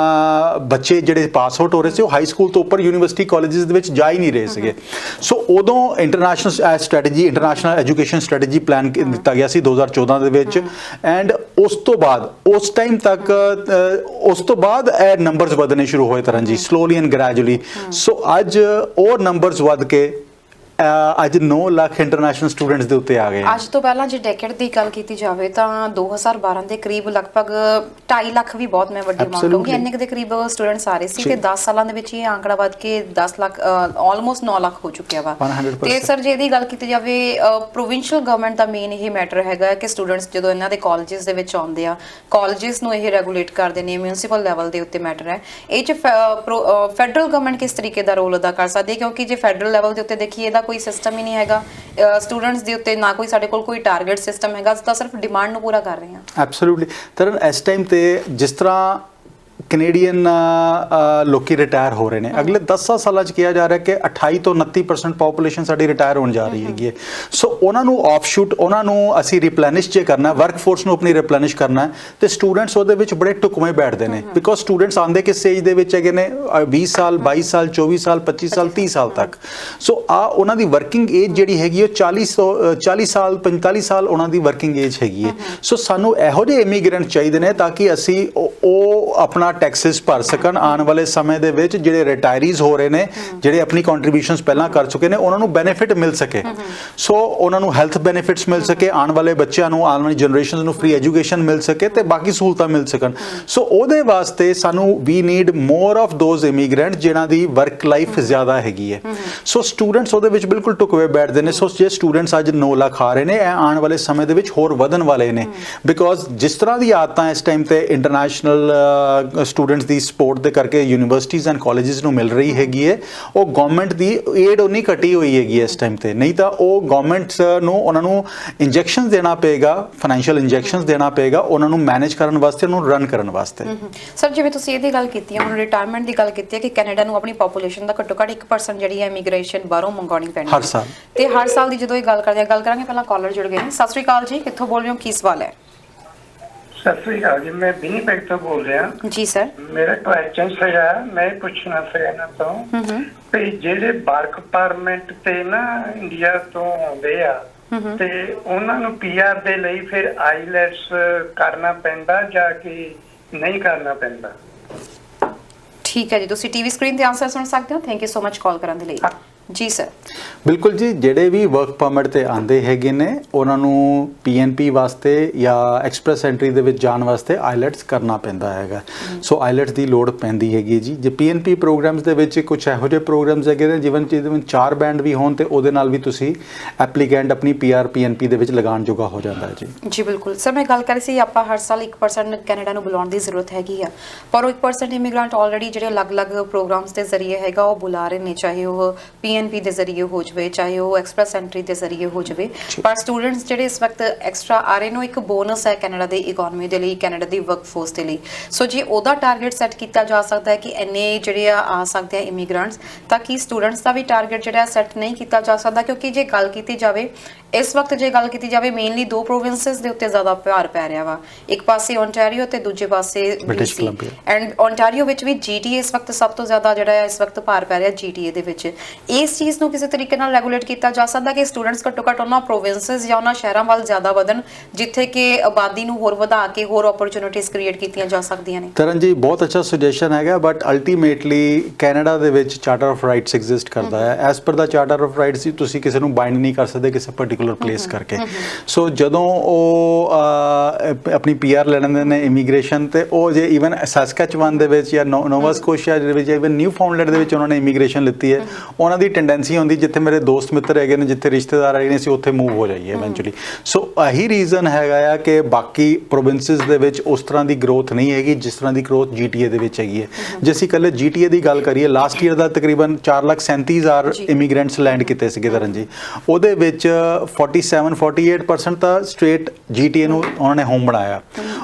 Speaker 2: ਬੱਚੇ ਜਿਹੜੇ ਪਾਸ ਆਊਟ ਹੋ ਰਹੇ ਸੀ ਉਹ ਹਾਈ ਸਕੂਲ ਤੋਂ ਉੱਪਰ ਯੂਨੀਵਰਸਿਟੀ ਕਾਲਜਸ ਦੇ ਵਿੱਚ ਜਾ ਹੀ ਨਹੀਂ ਰਹੇ ਸੀਗੇ। ਸੋ ਉਦੋਂ international strategy, international education strategy plan ਦਿੱਤਾ ਗਿਆ ਸੀ 2014 ਦੇ ਵਿੱਚ। ਐਂਡ ਉਸ ਤੋਂ ਬਾਅਦ ਉਸ ਟਾਈਮ ਤੱਕ ਉਸ ਤੋਂ ਬਾਅਦ ਇਹ ਨੰਬਰਸ ਵਧਣੇ ਸ਼ੁਰੂ ਹੋਏ ਤਰਨ ਜੀ, ਸਲੋਲੀ ਐਂਡ ਗ੍ਰੈਜੂਅਲੀ। ਸੋ ਅੱਜ ਉਹ ਨੰਬਰਸ ਵੱਧ ਕੇ ਅੱਜ 9 ਲੱਖ ਇੰਟਰਨੈਸ਼ਨਲ ਸਟੂਡੈਂਟਸ ਦੇ ਉੱਤੇ ਆ ਗਏ।
Speaker 1: ਅੱਜ ਤੋਂ ਪਹਿਲਾਂ ਜੇ ਡੈਕੇਡ ਦੀ ਗੱਲ ਕੀਤੀ ਜਾਵੇ ਤਾਂ 2012 ਦੇ ਕਰੀਬ ਲਗਭਗ 2.5 ਲੱਖ ਵੀ ਬਹੁਤ ਮੈਂ ਵੱਡੀ ਅਮਾਉਂਟ ਲਊਂਗੀ, ਇੰਨੇ ਦੇ ਕਰੀਬ ਸਟੂਡੈਂਟਸ ਆ ਰਹੇ ਸੀ ਤੇ 10 ਸਾਲਾਂ ਦੇ ਵਿੱਚ ਇਹ ਆંકੜਾ ਵੱਧ ਕੇ 10 ਲੱਖ ਆਲਮੋਸਟ 9 ਲੱਖ ਹੋ ਚੁੱਕਿਆ ਵਾ। ਤੇ ਸਰ ਜੇ ਇਹਦੀ ਗੱਲ ਕੀਤੀ ਜਾਵੇ ਪ੍ਰੋਵਿੰਸ਼ੀਅਲ ਗਵਰਨਮੈਂਟ ਦਾ ਮੇਨ ਇਹ ਮੈਟਰ ਹੈਗਾ ਕਿ ਸਟੂਡੈਂਟਸ ਜਦੋਂ ਇਹਨਾਂ ਦੇ ਕਾਲਜਸ ਦੇ ਵਿੱਚ ਆਉਂਦੇ ਆ, ਕਾਲਜਸ ਨੂੰ ਇਹ ਰੈਗੂਲੇਟ ਕਰਦੇ ਨੇ, ਮਿਊਨਿਸਪਲ ਲੈਵਲ ਦੇ ਉੱਤੇ ਮੈਟਰ ਹੈ। ਇਹ 'ਚ ਫੈਡਰਲ ਗਵਰਨਮੈਂਟ ਕਿਸ ਤਰੀਕੇ ਦਾ ਰੋਲ ਅਦਾ ਕਰ ਸਕਦੀ ਹੈ, ਕਿਉਂਕਿ ਜੇ ਫੈਡਰਲ ਲੈਵਲ ਦੇ ਉੱਤੇ ਦੇਖੀਏ ਇਹਦਾ ਕੋਈ ਸਿਸਟਮ ਹੀ ਨਹੀਂ ਹੈਗਾ ਸਟੂਡੈਂਟਸ ਦੇ ਉੱਤੇ, ਨਾ ਕੋਈ ਸਾਡੇ ਕੋਲ ਕੋਈ ਟਾਰਗੇਟ ਸਿਸਟਮ ਹੈਗਾ, ਤਾਂ ਸਿਰਫ ਡਿਮਾਂਡ ਨੂੰ ਪੂਰਾ ਕਰ ਰਹੇ ਹਾਂ।
Speaker 2: ਐਬਸੋਲੂਟਲੀ ਤਰਨ, ਇਸ ਟਾਈਮ ਤੇ ਜਿਸ ਤਰ੍ਹਾਂ ਕੈਨੇਡੀਅਨ ਲੋਕੀ ਰਿਟਾਇਰ ਹੋ ਰਹੇ ਨੇ, ਅਗਲੇ 10 ਸਾਲਾਂ 'ਚ ਕਿਹਾ ਜਾ ਰਿਹਾ ਕਿ 28 ਤੋਂ 29% ਪੋਪੂਲੇਸ਼ਨ ਸਾਡੀ ਰਿਟਾਇਰ ਹੋਣ ਜਾ ਰਹੀ ਹੈਗੀ ਹੈ। ਸੋ ਉਹਨਾਂ ਨੂੰ ਆਫਸ਼ੂਟ, ਉਹਨਾਂ ਨੂੰ ਅਸੀਂ ਰਿਪਲੈਨਿਸ਼ ਜੇ ਕਰਨਾ, ਵਰਕ ਫੋਰਸ ਨੂੰ ਆਪਣੀ ਰਿਪਲੈਨਿਸ਼ ਕਰਨਾ ਤੇ ਸਟੂਡੈਂਟਸ ਉਹਦੇ ਵਿੱਚ ਬੜੇ ਢੁਕਵੇਂ ਬੈਠਦੇ ਨੇ ਬਿਕੋਜ਼ ਸਟੂਡੈਂਟਸ ਆਉਂਦੇ ਕਿਸ ਏਜ ਦੇ ਵਿੱਚ ਹੈਗੇ ਨੇ 20 ਸਾਲ 22 ਸਾਲ 24 ਸਾਲ 25 ਸਾਲ 30 ਸਾਲ ਤੱਕ। ਸੋ ਉਹਨਾਂ ਦੀ ਵਰਕਿੰਗ ਏਜ ਜਿਹੜੀ ਹੈਗੀ ਉਹ 40 ਸਾਲ 45 ਸਾਲ ਉਹਨਾਂ ਦੀ ਵਰਕਿੰਗ ਏਜ ਹੈਗੀ ਹੈ। ਸੋ ਸਾਨੂੰ ਇਹੋ ਜਿਹੇ ਇਮੀਗ੍ਰੈਂਟ ਚਾਹੀਦੇ ਨੇ ਤਾਂ ਕਿ ਅਸੀਂ ਉਹ ਆਪਣਾ ਟੈਕਸਿਸ ਭਰ ਸਕਣ ਆਉਣ ਵਾਲੇ ਸਮੇਂ ਦੇ ਵਿੱਚ। ਜਿਹੜੇ ਰਿਟਾਇਰੀਜ਼ ਹੋ ਰਹੇ ਨੇ, ਜਿਹੜੇ ਆਪਣੀ ਕੰਟਰੀਬਿਊਸ਼ਨਸ ਪਹਿਲਾਂ ਕਰ ਚੁੱਕੇ ਨੇ, ਉਹਨਾਂ ਨੂੰ ਬੈਨੀਫਿਟ ਮਿਲ ਸਕੇ। ਸੋ ਉਹਨਾਂ ਨੂੰ ਹੈਲਥ ਬੈਨੀਫਿਟਸ ਮਿਲ ਸਕੇ, ਆਉਣ ਵਾਲੇ ਬੱਚਿਆਂ ਨੂੰ, ਆਉਣ ਵਾਲੀ ਜਨਰੇਸ਼ਨਸ ਨੂੰ ਫ੍ਰੀ ਐਜੂਕੇਸ਼ਨ ਮਿਲ ਸਕੇ ਤੇ ਬਾਕੀ ਸਹੂਲਤਾਂ ਮਿਲ ਸਕਣ। ਸੋ ਉਹਦੇ ਵਾਸਤੇ ਸਾਨੂੰ we need more of those immigrant ਜਿਨ੍ਹਾਂ ਦੀ ਵਰਕ ਲਾਈਫ ਜ਼ਿਆਦਾ ਹੈਗੀ ਹੈ। ਸੋ ਸਟੂਡੈਂਟਸ ਉਹਦੇ ਵਿੱਚ ਬਿਲਕੁਲ ਟੁਕਵੇ ਬੈਠਦੇ ਨੇ। ਸੋ ਜੇ ਸਟੂਡੈਂਟਸ ਅੱਜ 9 ਲੱਖ ਆ ਰਹੇ ਨੇ, ਇਹ ਆਉਣ ਵਾਲੇ ਸਮੇਂ ਦੇ ਵਿੱਚ ਹੋਰ ਵਧਣ ਵਾਲੇ ਨੇ ਬਿਕੋਜ਼ ਜਿਸ ਤਰ੍ਹਾਂ ਦੀ ਆਦਤਾਂ ਇਸ ਟਾਈਮ ਤੇ ਇੰਟਰਨੈਸ਼ਨਲ ਸਟੂਡੈਂਟਸ ਦੀ ਸਪੋਰਟ ਦੇ ਕਰਕੇ ਯੂਨੀਵਰਸਿਟੀਜ਼ ਐਂਡ ਕਾਲਜਸ ਨੂੰ ਮਿਲ ਰਹੀ ਹੈਗੀ ਹੈ, ਉਹ ਗਵਰਨਮੈਂਟ ਦੀ ਏਡ ਉਨੀ ਘਟੀ ਹੋਈ ਹੈਗੀ ਹੈ ਇਸ ਟਾਈਮ ਤੇ। ਨਹੀਂ ਤਾਂ ਉਹ ਗਵਰਨਮੈਂਟਸ ਨੂੰ ਉਹਨਾਂ ਨੂੰ ਇੰਜੈਕਸ਼ਨਸ ਦੇਣਾ ਪਏਗਾ, ਫਾਈਨੈਂਸ਼ੀਅਲ ਇੰਜੈਕਸ਼ਨਸ ਦੇਣਾ ਪਏਗਾ ਉਹਨਾਂ ਨੂੰ ਮੈਨੇਜ ਕਰਨ ਵਾਸਤੇ, ਉਹਨੂੰ ਰਨ ਕਰਨ ਵਾਸਤੇ।
Speaker 1: ਸਰ ਜਿਵੇਂ ਤੁਸੀਂ ਇਹਦੀ ਗੱਲ ਕੀਤੀ ਹੈ, ਹੁਣ ਰਿਟਾਇਰਮੈਂਟ ਦੀ ਗੱਲ ਕੀਤੀ ਹੈ ਕਿ ਕੈਨੇਡਾ ਨੂੰ ਆਪਣੀ ਪੋਪੂਲੇਸ਼ਨ ਦਾ ਘੱਟੋ ਘੱਟ 1% ਜਿਹੜੀ ਹੈ ਇਮੀਗ੍ਰੇਸ਼ਨ ਬਾਹਰੋਂ ਮੰਗਾਉਣੀ ਪੈਣੀ
Speaker 2: ਹਰ ਸਾਲ।
Speaker 1: ਤੇ ਹਰ ਸਾਲ ਦੀ ਜਦੋਂ ਇਹ ਗੱਲ ਕਰਦੇ ਆ, ਗੱਲ ਕਰਾਂਗੇ ਪਹਿਲਾਂ ਕਾਲਰ ਜੁੜ ਗਏ ਨੇ। ਸਤਿ ਸ਼੍ਰੀ ਅਕਾਲ ਜੀ, ਕਿੱਥੋਂ ਬੋਲ ਰਹੇ ਹੋ, ਕੀ ਸਵਾਲ ਹੈ?
Speaker 3: ਸਤਿ ਸ੍ਰੀ ਅਕਾਲ ਜੀ, ਮੈਂ ਵਿਨੀਪੈਗ ਤੋਂ ਬੋਲ ਰਿਹਾ
Speaker 1: ਜੀ ਸਰ।
Speaker 3: ਮੇਰਾ ਕੁਐਸਚਨ ਸੀਗਾ, ਮੈਂ ਪੁੱਛਣਾ ਸੀ ਇਹਨਾਂ ਤੋਂ ਤੇ ਜਿਹੜੇ ਵਰਕ ਪਰਮਿਟ ਤੇ ਨਾ ਇੰਡੀਆ ਤੋਂ ਆਉਂਦੇ ਆ ਤੇ ਉਹਨਾਂ ਨੂੰ PR ਦੇ ਲਈ ਫਿਰ ਆਈਲੈਟਸ ਕਰਨਾ ਪੈਂਦਾ ਜਾਂ ਕਿ ਨਹੀਂ ਕਰਨਾ ਪੈਂਦਾ?
Speaker 1: ਠੀਕ ਹੈ ਜੀ, ਤੁਸੀਂ ਟੀਵੀ ਸਕਰੀਨ ਤੇ ਆਨਸਰ ਸੁਣ ਸਕਦੇ ਹੋ। ਥੈਂਕ ਯੂ ਸੋ ਮਚ ਕਾਲ ਕਰਨ ਦੇ ਲਈ। ਜੀ ਸਰ।
Speaker 2: ਬਿਲਕੁਲ ਜੀ, ਜਿਹੜੇ ਵੀ ਵਰਕ ਪਰਮਿਟ ਤੇ ਆਂਦੇ ਹੈਗੇ ਨੇ ਉਹਨਾਂ ਨੂੰ PNP ਵਾਸਤੇ ਜਾਂ ਐਕਸਪ੍ਰੈਸ ਐਂਟਰੀ ਦੇ ਵਿੱਚ ਜਾਣ ਵਾਸਤੇ ਆਈਲੈਟਸ ਕਰਨਾ ਪੈਂਦਾ ਹੈਗਾ। ਸੋ ਆਈਲੈਟਸ ਦੀ ਲੋੜ ਪੈਂਦੀ ਹੈਗੀ ਜੀ। ਜੇ PNP ਪ੍ਰੋਗਰਾਮਸ ਦੇ ਵਿੱਚ ਕੁਝ ਇਹੋ ਜਿਹੇ ਪ੍ਰੋਗਰਾਮਸ ਹੈਗੇ ਨੇ ਜਿਵੇਂ ਜਿਹਦੇ ਵਿੱਚ 4 ਬੈਂਡ ਵੀ ਹੋਣ ਤੇ ਉਹਦੇ ਨਾਲ ਵੀ ਤੁਸੀਂ ਐਪਲੀਕੈਂਟ ਆਪਣੀ PR PNP ਦੇ ਵਿੱਚ ਲਗਾਉਣ ਜੋਗਾ ਹੋ ਜਾਂਦਾ ਹੈ ਜੀ।
Speaker 1: ਜੀ ਬਿਲਕੁਲ ਸਰ, ਮੈਂ ਗੱਲ ਕਰ ਰਹੀ ਸੀ ਆਪਾਂ ਹਰ ਸਾਲ 1% ਕੈਨੇਡਾ ਨੂੰ ਬੁਲਾਉਣ ਦੀ ਜ਼ਰੂਰਤ ਹੈਗੀ ਆ, ਪਰ ਉਹ 1% ਇਮੀਗ੍ਰੈਂਟ ਆਲਰੇਡੀ ਜਿਹੜੇ ਅਲੱਗ-ਅਲੱਗ ਪ੍ਰੋਗਰਾਮਸ ਦੇ ਜ਼ਰੀਏ ਹੈਗਾ ਉਹ ਬੁਲਾ ਰਹੇ ਨੇ, ਚਾਹੇ ਉਹ PNP ਦੇ ਜ਼ਰੀਏ ਹੋ ਜਾਵੇ, ਚਾਹੇ ਉਹ ਐਕਸਪ੍ਰੈਸ ਐਂਟਰੀ ਦੇ ਜ਼ਰੀਏ ਹੋ ਜਾਵੇ। ਪਰ ਸਟੂਡੈਂਟਸ ਜਿਹੜੇ ਇਸ ਵਕਤ ਐਕਸਟਰਾ ਆ ਰਹੇ ਨੇ, ਇੱਕ ਬੋਨਸ ਹੈ ਕੈਨੇਡਾ ਦੀ ਇਕਨੋਮੀ ਦੇ ਲਈ, ਕੈਨੇਡਾ ਦੀ ਵਰਕਫੋਰਸ ਦੇ ਲਈ। ਸੋ ਜੇ ਉਹਦਾ ਟਾਰਗੇਟ ਸੈੱਟ ਕੀਤਾ ਜਾ ਸਕਦਾ ਹੈ ਕਿ ਇੰਨੇ ਜਿਹੜੇ ਆ ਸਕਦੇ ਆ ਇਮੀਗ੍ਰੈਂਟਸ, ਤਾਂ ਕਿ ਸਟੂਡੈਂਟਸ ਦਾ ਵੀ ਟਾਰਗੇਟ ਜਿਹੜਾ ਸੈੱਟ ਨਹੀਂ ਕੀਤਾ ਜਾ ਸਕਦਾ? ਕਿਉਂਕਿ ਜੇ ਗੱਲ ਕੀਤੀ ਜਾਵੇ ਇਸ ਵਕਤ ਜੇ ਗੱਲ ਕੀਤੀ ਜਾਵੇ ਮੇਨਲੀ ਦੋ ਪ੍ਰੋਵਿੰਸਸ ਦੇ ਉੱਤੇ ਜ਼ਿਆਦਾ ਭਾਰ ਪੈ ਰਿਹਾ ਵਾ, ਇੱਕ ਪਾਸੇ ਓਨਟਾਰੀਓ ਤੇ ਦੂਜੇ ਪਾਸੇ
Speaker 2: British
Speaker 1: BC
Speaker 2: Columbia.
Speaker 1: And Ontario ਵਿੱਚ ਵੀ GTA ਇਸ ਵਕਤ ਸਭ ਤੋਂ ਜ਼ਿਆਦਾ ਜਿਹੜਾ ਹੈ ਇਸ ਵਕਤ ਭਾਰ ਪੈ ਰਿਹਾ GTA ਦੇ ਵਿੱਚ। ਇਸ ਚੀਜ਼ ਨੂੰ ਕਿਸੇ ਤਰੀਕੇ ਨਾਲ ਰੈਗੂਲੇਟ ਕੀਤਾ ਜਾ ਸਕਦਾ ਕਿ ਸਟੂਡੈਂਟਸ ਘੱਟੋ ਘੱਟ ਉਹਨਾਂ ਪ੍ਰੋਵਿੰਸਸ ਜਾਂ ਉਹਨਾਂ ਸ਼ਹਿਰਾਂ ਵੱਲ ਜ਼ਿਆਦਾ ਵਧਣ ਜਿੱਥੇ ਕਿ ਆਬਾਦੀ ਨੂੰ ਹੋਰ ਵਧਾ ਕੇ ਹੋਰ ਓਪਰਚੁਨਿਟੀਜ਼ ਕ੍ਰੀਏਟ ਕੀਤੀਆਂ ਜਾ ਸਕਦੀਆਂ ਨੇ।
Speaker 2: ਤਰਨ ਜੀ ਬਹੁਤ ਅੱਛਾ ਸੁਜੈਸ਼ਨ ਹੈਗਾ, ਬਟ ਅਲਟੀਮੇਟਲੀ ਕੈਨੇਡਾ ਦੇ ਵਿੱਚ ਚਾਰਟਰ ਆਫ ਰਾਈਟਸ ਐਗਜ਼ਿਸਟ ਕਰਦਾ ਹੈ। As per the charter of rights ਤੁਸੀਂ ਕਿਸੇ ਨੂੰ ਬਾਈਂਡ ਨਹੀਂ ਕਰ ਸਕਦੇ ਕਿਸੇ ਪਾਰਟਿਕੂਲਰ ਪਲੇਸ ਕਰਕੇ। ਸੋ ਜਦੋਂ ਉਹ ਆਪਣੀ PR ਲੈ ਲੈਂਦੇ ਨੇ ਇਮੀਗ੍ਰੇਸ਼ਨ ਤੇ ਉਹ ਜੇ ਈਵਨ ਸੈਸਕੈਚੁਆਨ ਦੇ ਵਿੱਚ ਜਾਂ ਨੋਵਾ ਸਕੋਸ਼ੀਆ ਦੇ ਵਿੱਚ ਈਵਨ ਨਿਊ ਫਾਊਂਡਲੈਂਡ ਦੇ ਵਿੱਚ ਉਹਨਾਂ ਨੇ ਇਮੀਗ੍ਰੇਸ਼ਨ ਲਿੱਤੀ ਹੈ, ਉਹਨਾਂ ਦੀ ਟੈਂਡੈਂਸੀ ਹੁੰਦੀ ਜਿੱਥੇ ਮੇਰੇ ਦੋਸਤ ਮਿੱਤਰ ਹੈਗੇ ਨੇ, ਜਿੱਥੇ ਰਿਸ਼ਤੇਦਾਰ ਹੈਗੇ ਨੇ, ਅਸੀਂ ਉੱਥੇ ਮੂਵ ਹੋ ਜਾਈਏ ਇਵੈਂਚੁਅਲੀ। ਸੋ ਇਹੀ ਰੀਜ਼ਨ ਹੈਗਾ ਆ ਕਿ ਬਾਕੀ ਪ੍ਰੋਵਿੰਸਿਸ ਦੇ ਵਿੱਚ ਉਸ ਤਰ੍ਹਾਂ ਦੀ ਗਰੋਥ ਨਹੀਂ ਹੈਗੀ ਜਿਸ ਤਰ੍ਹਾਂ ਦੀ ਗਰੋਥ GTA ਦੇ ਵਿੱਚ ਹੈਗੀ ਹੈ। ਜੇ ਅਸੀਂ ਇਕੱਲੇ GTA ਦੀ ਗੱਲ ਕਰੀਏ, ਲਾਸਟ ਈਅਰ ਦਾ ਤਕਰੀਬਨ 4,37,000 ਇਮੀਗ੍ਰੈਂਟਸ ਲੈਂਡ ਕੀਤੇ ਸੀਗੇ ਤਰਨ ਜੀ। ਉਹਦੇ ਵਿੱਚ 47-48% ਤਾਂ ਸਟ੍ਰੇਟ GTA ਨੂੰ ਉਹਨਾਂ ਨੇ ਹੋਮ ਬਣਾਇਆ।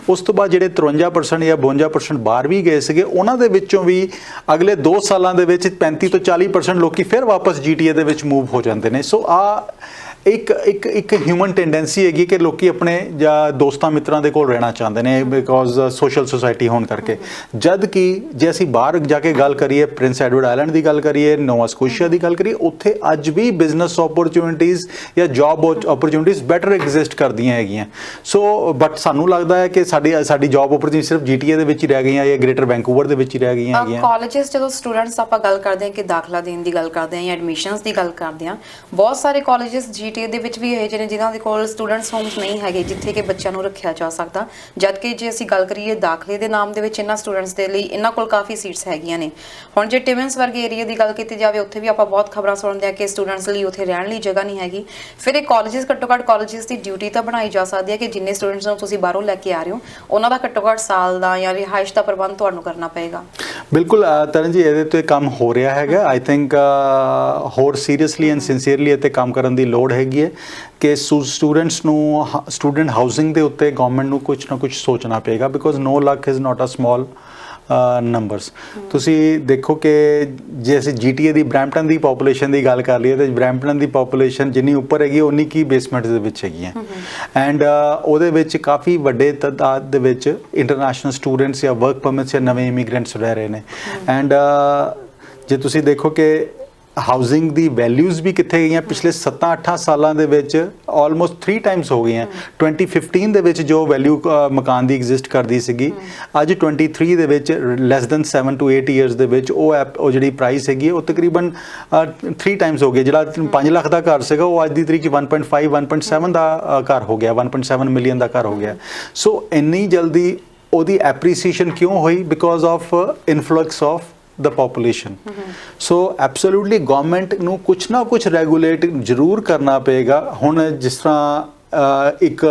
Speaker 2: ਉਸ ਤੋਂ ਬਾਅਦ ਜਿਹੜੇ 53% ਜਾਂ 52% ਬਾਹਰ ਵੀ ਗਏ ਸੀਗੇ, ਉਹਨਾਂ ਦੇ ਵਿੱਚੋਂ ਵੀ ਅਗਲੇ 2 ਸਾਲਾਂ ਦੇ ਵਿੱਚ 35 ਤੋਂ 40% ਲੋਕੀ ਫਿਰ ਵਾਪਸ GTA ਦੇ ਵਿੱਚ ਮੂਵ ਹੋ ਜਾਂਦੇ ਨੇ। ਸੋ ਇੱਕ ਹਿਊਮਨ ਟੈਂਡੈਂਸੀ ਹੈਗੀ ਕਿ ਲੋਕੀ ਆਪਣੇ ਜਾਂ ਦੋਸਤਾਂ ਮਿੱਤਰਾਂ ਦੇ ਕੋਲ ਰਹਿਣਾ ਚਾਹੁੰਦੇ ਨੇ ਬਿਕੋਜ਼ ਸੋਸ਼ਲ ਸੁਸਾਇਟੀ ਹੋਣ ਕਰਕੇ। ਜਦ ਕਿ ਜੇ ਅਸੀਂ ਬਾਹਰ ਜਾ ਕੇ ਗੱਲ ਕਰੀਏ, ਪ੍ਰਿੰਸ ਐਡਵਰਡ ਆਈਲੈਂਡ ਦੀ ਗੱਲ ਕਰੀਏ, ਨੋਵਾ ਸਕੋਸ਼ੀਆ ਦੀ ਗੱਲ ਕਰੀਏ, ਉੱਥੇ ਅੱਜ ਵੀ ਬਿਜ਼ਨਸ ਓਪਰਚੁਨਿਟੀਜ਼ ਜਾਂ ਜੌਬ ਓਪਰਚੁਨਿਟੀਜ਼ ਬੈਟਰ ਐਗਜ਼ਿਸਟ ਕਰਦੀਆਂ ਹੈਗੀਆਂ। ਸੋ ਬਟ ਸਾਨੂੰ ਲੱਗਦਾ ਹੈ ਕਿ ਸਾਡੀ ਜੌਬ ਓਪਰਚੁਨਿਟੀ ਸਿਰਫ GTA ਦੇ ਵਿੱਚ ਹੀ ਰਹਿ ਗਈਆਂ ਜਾਂ ਗ੍ਰੇਟਰ ਵੈਂਕੂਵਰ ਦੇ ਵਿੱਚ ਹੀ ਰਹਿ ਗਈਆਂ ਹੈਗੀਆਂ।
Speaker 1: ਕਾਲਜਸ ਜਦੋਂ ਸਟੂਡੈਂਟਸ ਆਪਾਂ ਗੱਲ ਕਰਦੇ ਹਾਂ ਕਿ ਦਾਖਲਾ ਦੇਣ ਦੀ ਗੱਲ ਕਰਦੇ ਹਾਂ ਜਾਂ ਐਡਮਿਸ਼ਨਸ ਦੀ ਗੱਲ ਕਰਦੇ ਹਾਂ, ਬਹੁਤ ਸਾਰੇ ਕਾਲਜਸ GTA ਦੇ ਵਿੱਚ ਵੀ ਇਹ ਜਿਹੇ ਜਿਨ੍ਹਾਂ ਦੇ ਕੋਲ ਸਟੂਡੈਂਟਸ ਹੋਮਸ ਨਹੀਂ ਹੈਗੇ ਜਿੱਥੇ ਕਿ ਬੱਚਿਆਂ ਨੂੰ ਰੱਖਿਆ ਜਾ ਸਕਦਾ। ਜਦ ਕਿ ਜੇ ਅਸੀਂ ਗੱਲ ਕਰੀਏ ਦਾਖਲੇ ਦੇ ਨਾਮ ਦੇ ਵਿੱਚ ਇਹਨਾਂ ਸਟੂਡੈਂਟਸ ਦੇ ਲਈ ਇਹਨਾਂ ਕੋਲ ਕਾਫੀ ਸੀਟਸ ਹੈਗੀਆਂ ਨੇ। ਹੁਣ ਜੇ ਟਿਮਨਸ ਵਰਗੇ ਏਰੀਆ ਦੀ ਗੱਲ ਕੀਤੀ ਜਾਵੇ, ਉੱਥੇ ਵੀ ਆਪਾਂ ਬਹੁਤ ਖਬਰਾਂ ਸੁਣਦੇ ਹਾਂ ਕਿ ਸਟੂਡੈਂਟਸ ਲਈ ਉੱਥੇ ਰਹਿਣ ਲਈ ਜਗ੍ਹਾ ਨਹੀਂ ਹੈਗੀ। ਫਿਰ ਇਹ ਕਾਲਜਸ ਘੱਟੋ ਘੱਟ ਕਾਲਜਸ ਦੀ ਡਿਊਟੀ ਤਾਂ ਬਣਾਈ ਜਾ ਸਕਦੀ ਹੈ ਕਿ ਜਿੰਨੇ ਸਟੂਡੈਂਟਸ ਨੂੰ ਤੁਸੀਂ ਬਾਹਰੋਂ ਲੈ ਕੇ ਆ ਰਹੇ ਹੋ ਉਹਨਾਂ ਦਾ ਘੱਟੋ ਘੱਟ ਸਾਲ ਦਾ ਜਾਂ ਰਿਹਾਇਸ਼ ਦਾ ਪ੍ਰਬੰਧ ਤੁਹਾਨੂੰ ਕਰਨਾ ਪਏਗਾ।
Speaker 2: ਬਿਲਕੁਲ ਤਰਨ ਜੀ, ਇਹਦੇ ਤੇ ਕੰਮ ਹੋ ਰਿਹਾ ਹੈਗਾ। ਆਈ ਥਿੰਕ ਹੋਰ ਸੀਰੀਅਸਲੀ ਐਂਡ ਸਿੰਸੀਅਰਲੀ ਇਹ 'ਤੇ ਕੰਮ ਕਰਨ ਦੀ ਲੋੜ ਹੈਗੀ ਹੈ ਕਿ ਸਟੂਡੈਂਟਸ ਨੂੰ ਸਟੂਡੈਂਟ ਹਾਊਸਿੰਗ ਦੇ ਉੱਤੇ ਗਵਰਨਮੈਂਟ ਨੂੰ ਕੁਝ ਨਾ ਕੁਝ ਸੋਚਣਾ ਪਏਗਾ because no luck is not a small numbers. ਤੁਸੀਂ ਦੇਖੋ ਕਿ ਜੇ ਅਸੀਂ GTA ਦੀ ਬਰੈਂਪਟਨ ਦੀ ਪੋਪੂਲੇਸ਼ਨ ਦੀ ਗੱਲ ਕਰ ਲਈਏ ਤਾਂ ਬਰੈਂਪਟਨ ਦੀ ਪੋਪੂਲੇਸ਼ਨ ਜਿੰਨੀ ਉੱਪਰ ਹੈਗੀ ਉਨੀ ਕੀ ਬੇਸਮੈਂਟ ਦੇ ਵਿੱਚ ਹੈਗੀਆਂ ਐਂਡ ਉਹਦੇ ਵਿੱਚ ਕਾਫੀ ਵੱਡੇ ਤਾਦਾਦ ਦੇ ਵਿੱਚ ਇੰਟਰਨੈਸ਼ਨਲ ਸਟੂਡੈਂਟਸ ਜਾਂ ਵਰਕ ਪਰਮਿਟਸ ਜਾਂ ਨਵੇਂ ਇਮੀਗ੍ਰੈਂਟਸ ਰਹਿ ਰਹੇ ਨੇ ਐਂਡ ਜੇ ਤੁਸੀਂ ਦੇਖੋ ਕਿ ਹਾਊਸਿੰਗ ਦੀ ਵੈਲਿਊਜ਼ ਵੀ ਕਿੱਥੇ ਗਈਆਂ ਪਿਛਲੇ 7-8 ਸਾਲਾਂ ਦੇ ਵਿੱਚ ਆਲਮੋਸਟ 3 ਟਾਈਮਸ ਹੋ ਗਈਆਂ। 2015 ਦੇ ਵਿੱਚ ਜੋ ਵੈਲਿਊ ਮਕਾਨ ਦੀ ਐਗਜ਼ਿਸਟ ਕਰਦੀ ਸੀਗੀ, ਅੱਜ 23 ਦੇ ਵਿੱਚ ਲੈਸ ਦੈਨ 7 to 8 ਇਅਰਸ ਦੇ ਵਿੱਚ ਉਹ ਜਿਹੜੀ ਪ੍ਰਾਈਸ ਹੈਗੀ ਉਹ ਤਕਰੀਬਨ 3 ਟਾਈਮਸ ਹੋ ਗਈ। ਜਿਹੜਾ 5 ਲੱਖ ਦਾ ਘਰ ਸੀਗਾ ਉਹ ਅੱਜ ਦੀ ਤਰੀਕ 1.5-1.7 ਦਾ ਘਰ ਹੋ ਗਿਆ, 1.7 ਮਿਲੀਅਨ ਦਾ ਘਰ ਹੋ ਗਿਆ। ਸੋ ਇੰਨੀ ਜਲਦੀ ਉਹਦੀ ਐਪਰੀਸੀਏਸ਼ਨ ਕਿਉਂ ਹੋਈ? Because of influx of the population. So absolutely government ਨੂੰ ਕੁਛ ਨਾ ਕੁਛ ਰੈਗੂਲੇਟ ਜ਼ਰੂਰ ਕਰਨਾ ਪਏਗਾ। ਹੁਣ ਜਿਸ ਤਰ੍ਹਾਂ ਇੱਕ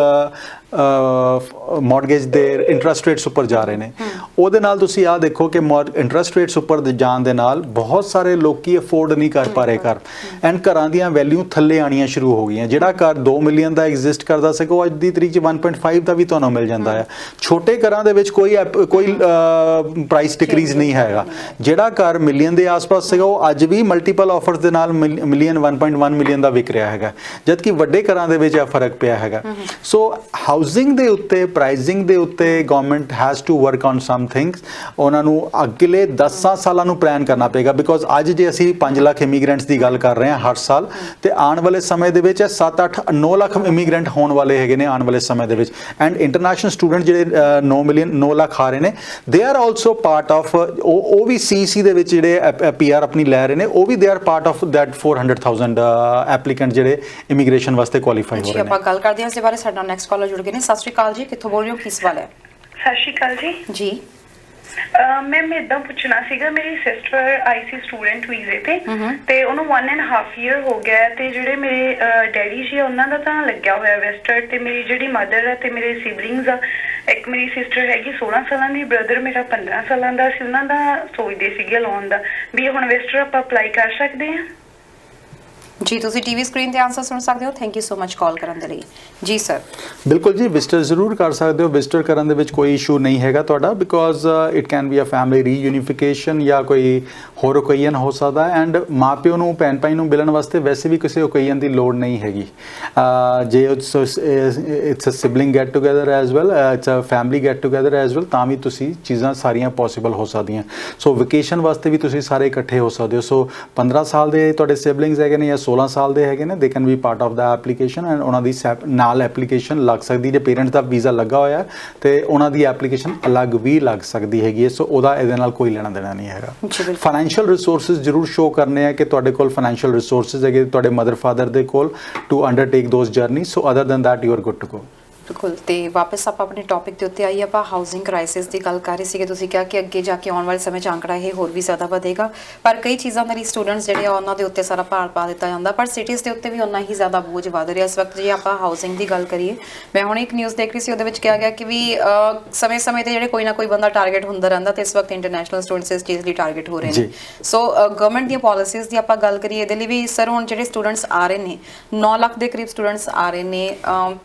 Speaker 2: ਮੌਰਗੇਜ ਦੇ ਇੰਟਰਸਟ ਰੇਟਸ ਉੱਪਰ ਜਾ ਰਹੇ ਨੇ, ਉਹਦੇ ਨਾਲ ਤੁਸੀਂ ਆਹ ਦੇਖੋ ਕਿ ਇੰਟਰਸਟ ਰੇਟਸ ਉੱਪਰ ਜਾਣ ਦੇ ਨਾਲ ਬਹੁਤ ਸਾਰੇ ਲੋਕੀ ਅਫੋਰਡ ਨਹੀਂ ਕਰ ਪਾ ਰਹੇ ਘਰ ਐਂਡ ਘਰਾਂ ਦੀਆਂ ਵੈਲਿਊ ਥੱਲੇ ਆਣੀਆਂ ਸ਼ੁਰੂ ਹੋ ਗਈਆਂ। ਜਿਹੜਾ ਘਰ 2 ਮਿਲੀਅਨ ਦਾ ਐਗਜ਼ਿਸਟ ਕਰਦਾ ਸੀਗਾ ਉਹ ਅੱਜ ਦੀ ਤਰੀਕ 'ਚ 1.5 ਦਾ ਵੀ ਤੁਹਾਨੂੰ ਮਿਲ ਜਾਂਦਾ ਹੈ। ਛੋਟੇ ਘਰਾਂ ਦੇ ਵਿੱਚ ਕੋਈ ਪ੍ਰਾਈਸ ਡਿਕਰੀਜ਼ ਨਹੀਂ ਹੈਗਾ। ਜਿਹੜਾ ਘਰ ਮਿਲੀਅਨ ਦੇ ਆਸ-ਪਾਸ ਸੀਗਾ ਉਹ ਅੱਜ ਵੀ ਮਲਟੀਪਲ ਆਫਰਸ ਦੇ ਨਾਲ ਮਿਲੀਅਨ 1.1 ਮਿਲੀਅਨ ਦਾ ਵਿਕ ਰਿਹਾ ਹੈਗਾ, ਜਦਕਿ ਵੱਡੇ ਘਰਾਂ ਦੇ ਵਿੱਚ ਇਹ ਫਰਕ ਪਿਆ ਹੈਗਾ। ਸੋ ਹਾਊਸਿੰਗ ਦੇ ਉੱਤੇ, ਪ੍ਰਾਈਸਿੰਗ ਦੇ ਉੱਤੇ government has to work on some things. ਉਹਨਾਂ ਨੂੰ ਅਗਲੇ 10 ਸਾਲਾਂ ਨੂੰ ਪਲਾਨ ਕਰਨਾ ਪਏਗਾ ਬਿਕੋਜ਼ ਅੱਜ ਜੇ ਅਸੀਂ 5 ਲੱਖ ਇਮੀਗ੍ਰੈਂਟਸ ਦੀ ਗੱਲ ਕਰ ਰਹੇ ਹਾਂ ਹਰ ਸਾਲ, ਤੇ ਆਉਣ ਵਾਲੇ ਸਮੇਂ ਦੇ ਵਿੱਚ 7-8-9 ਲੱਖ ਇਮੀਗ੍ਰੈਂਟ ਹੋਣ ਵਾਲੇ ਹੈਗੇ ਨੇ ਆਉਣ ਵਾਲੇ ਸਮੇਂ ਦੇ ਵਿੱਚ ਐਂਡ ਇੰਟਰਨੈਸ਼ਨਲ ਸਟੂਡੈਂਟ ਜਿਹੜੇ 9 ਲੱਖ ਆ ਰਹੇ ਨੇ, they are also part of ਉਹ ਵੀ CEC ਦੇ ਵਿੱਚ ਜਿਹੜੇ PR ਆਪਣੀ ਲੈ ਰਹੇ ਨੇ, ਉਹ ਵੀ they are part of that 400,000 applicant ਜਿਹੜੇ ਇਮੀਗ੍ਰੇਸ਼ਨ ਵਾਸਤੇ ਕੁਆਲੀਫਾਈ ਹੋ ਰਹੇ ਨੇ।
Speaker 1: ਆਪਾਂ ਗੱਲ ਕਰਦੇ ਹਾਂ ਇਸ ਬਾਰੇ। ਸਾਡਾ ਨੈਕਸਟ ਕਾਲਰ ਜੁੜ ਗਏ ਨੇ। ਸਤਿ ਸ਼੍ਰੀ ਅਕਾਲ ਜੀ, ਕਿੱਥੋਂ ਬੋਲ ਰਹੇ ਹੋ, ਕੀ ਸਵਾਲ ਹੈ?
Speaker 4: ਸਤਿ ਸ਼੍ਰੀ ਅਕਾਲ ਜੀ।
Speaker 1: ਜੀ
Speaker 4: ਮੈਮ ਇਦਾਂ ਪੁੱਛਣਾ ਸੀਗਾ, ਮੇਰੀ ਸਿਸਟਰ ਆਈ ਸੀ ਸਟੂਡੈਂਟ ਵੀਜ਼ੇ ਤੇ ਉਹਨੂੰ 1.5 ਈਅਰ ਹੋ ਗਿਆ ਤੇ ਜਿਹੜੇ ਮੇਰੇ ਡੈਡੀ ਜੀ ਉਹਨਾਂ ਦਾ ਤਾਂ ਲੱਗਿਆ ਹੋਇਆ ਵੈਸਟਰ, ਤੇ ਮੇਰੀ ਜਿਹੜੀ ਮਦਰ ਹੈ ਤੇ ਮੇਰੇ ਸਿਬਲਿੰਗਸ ਆ, ਇੱਕ ਮੇਰੀ ਸਿਸਟਰ ਹੈਗੀ 16 ਸਾਲਾਂ ਦੀ, ਬ੍ਰਦਰ ਮੇਰਾ 15 ਸਾਲਾਂ ਦਾ ਸੀ। ਉਹਨਾਂ ਦਾ ਸੋਚਦੇ ਸੀਗੇ ਲਾਉਣ ਦਾ ਵੀ ਹੁਣ ਵੈਸਟਰ ਆਪਾਂ ਅਪਲਾਈ ਕਰ ਸਕਦੇ ਹਾਂ।
Speaker 1: ਜੀ ਤੁਸੀਂ ਟੀਵੀ ਸਕਰੀਨ ਤੇ ਆਨਸਰ ਸੁਣ ਸਕਦੇ ਹੋ। ਥੈਂਕ ਯੂ ਸੋ ਮਚ ਕਾਲ ਕਰਨ ਦੇ ਲਈ। ਜੀ ਸਰ।
Speaker 2: ਬਿਲਕੁਲ ਜੀ, ਵਿਜ਼ਿਟਰ ਜ਼ਰੂਰ ਕਰ ਸਕਦੇ ਹੋ। ਵਿਜ਼ਿਟਰ ਕਰਨ ਦੇ ਵਿੱਚ ਕੋਈ ਇਸ਼ੂ ਨਹੀਂ ਹੈਗਾ ਤੁਹਾਡਾ, because it can be a family reunification ਜਾਂ ਕੋਈ ਹੋਰ ਓਕੇਜ਼ਨ ਹੋ ਸਕਦਾ ਐਂਡ ਮਾਪਿਓ ਨੂੰ ਭੈਣ ਭਾਈ ਨੂੰ ਮਿਲਣ ਵਾਸਤੇ ਵੈਸੇ ਵੀ ਕਿਸੇ ਓਕੇਜ਼ਨ ਦੀ ਲੋੜ ਨਹੀਂ ਹੈਗੀ। ਜੇ it's a sibling get together as well, it's a family get together as well, ਤਾਂ ਵੀ ਤੁਸੀਂ ਚੀਜ਼ਾਂ ਸਾਰੀਆਂ ਪੋਸੀਬਲ ਹੋ ਸਕਦੀਆਂ। ਸੋ ਵਕੇਸ਼ਨ ਵਾਸਤੇ ਵੀ ਤੁਸੀਂ ਸਾਰੇ ਇਕੱਠੇ ਹੋ ਸਕਦੇ ਹੋ। ਸੋ 15 ਸਾਲ ਦੇ ਤੁਹਾਡੇ ਸਿਬਲਿੰਗਸ ਹੈਗੇ ਨੇ ਜਾਂ 16 ਸਾਲ ਦੇ ਹੈਗੇ ਨੇ, they can be part of the application and ਉਹਨਾਂ ਦੀ ਨਾਲ ਐਪਲੀਕੇਸ਼ਨ ਲੱਗ ਸਕਦੀ। ਜੇ ਪੇਰੈਂਟਸ ਦਾ ਵੀਜ਼ਾ ਲੱਗਾ ਹੋਇਆ ਤੇ ਉਹਨਾਂ ਦੀ ਐਪਲੀਕੇਸ਼ਨ ਅਲੱਗ ਵੀ ਲੱਗ ਸਕਦੀ ਹੈਗੀ ਹੈ। ਸੋ ਉਹਦਾ ਇਹਦੇ ਨਾਲ ਕੋਈ ਲੈਣਾ ਦੇਣਾ ਨਹੀਂ ਹੈਗਾ। ਫਾਈਨੈਂਸ਼ੀਅਲ ਰਿਸੋਰਸਿਸ ਜ਼ਰੂਰ ਸ਼ੋ ਕਰਨੇ ਆ ਕਿ ਤੁਹਾਡੇ ਕੋਲ ਫਾਈਨੈਂਸ਼ੀਅਲ ਰਿਸੋਰਸਿਸ ਹੈਗੇ ਤੁਹਾਡੇ ਮਦਰ ਫਾਦਰ ਦੇ ਕੋਲ to undertake those journey. So other than that you are good to go.
Speaker 1: ਬਿਲਕੁਲ। ਤੇ ਵਾਪਸ ਆਪਾਂ ਆਪਣੇ ਟੌਪਿਕ ਦੇ ਉੱਤੇ ਆਈਏ। ਆਪਾਂ ਹਾਊਸਿੰਗ ਕ੍ਰਾਈਸਿਸ ਦੀ ਗੱਲ ਕਰ ਰਹੇ ਸੀਗੇ। ਤੁਸੀਂ ਕਿਹਾ ਕਿ ਅੱਗੇ ਜਾ ਕੇ ਆਉਣ ਵਾਲੇ ਸਮੇਂ 'ਚ ਆਂਕੜਾ ਇਹ ਹੋਰ ਵੀ ਜ਼ਿਆਦਾ ਵਧੇਗਾ, ਪਰ ਕਈ ਚੀਜ਼ਾਂ ਦਾ ਲਈ ਸਟੂਡੈਂਟਸ ਜਿਹੜੇ ਆ ਉਹਨਾਂ ਦੇ ਉੱਤੇ ਸਾਰਾ ਭਾਰ ਪਾ ਦਿੱਤਾ ਜਾਂਦਾ, ਪਰ ਸਿਟੀਜ਼ ਦੇ ਉੱਤੇ ਵੀ ਉਨਾ ਹੀ ਜ਼ਿਆਦਾ ਬੋਝ ਵਧ ਰਿਹਾ ਇਸ ਵਕਤ। ਜੇ ਆਪਾਂ ਹਾਊਸਿੰਗ ਦੀ ਗੱਲ ਕਰੀਏ, ਮੈਂ ਹੁਣ ਇੱਕ ਨਿਊਜ਼ ਦੇਖ ਰਹੀ ਸੀ, ਉਹਦੇ ਵਿੱਚ ਕਿਹਾ ਗਿਆ ਕਿ ਵੀ ਸਮੇਂ-ਸਮੇਂ ਤੇ ਜਿਹੜੇ ਕੋਈ ਨਾ ਕੋਈ ਬੰਦਾ ਟਾਰਗੇਟ ਹੁੰਦਾ ਰਹਿੰਦਾ ਤੇ ਇਸ ਵਕਤ ਇੰਟਰਨੈਸ਼ਨਲ ਸਟੂਡੈਂਟਸ ਇਸ ਚੀਜ਼ ਲਈ ਟਾਰਗੇਟ ਹੋ ਰਹੇ ਨੇ। ਸੋ ਗਵਰਨਮੈਂਟ ਦੀਆਂ ਪਾਲਿਸੀਜ਼ ਦੀ ਆਪਾਂ ਗੱਲ ਕਰੀਏ, ਇਹਦੇ ਲਈ ਵੀ ਸਰ ਹੁਣ ਜਿਹੜੇ ਸਟੂਡੈਂਟਸ ਆ ਰਹੇ ਨੇ 9 ਲੱਖ ਦੇ ਕਰੀਬ ਸਟੂਡੈਂਟਸ ਆ ਰਹੇ ਨੇ,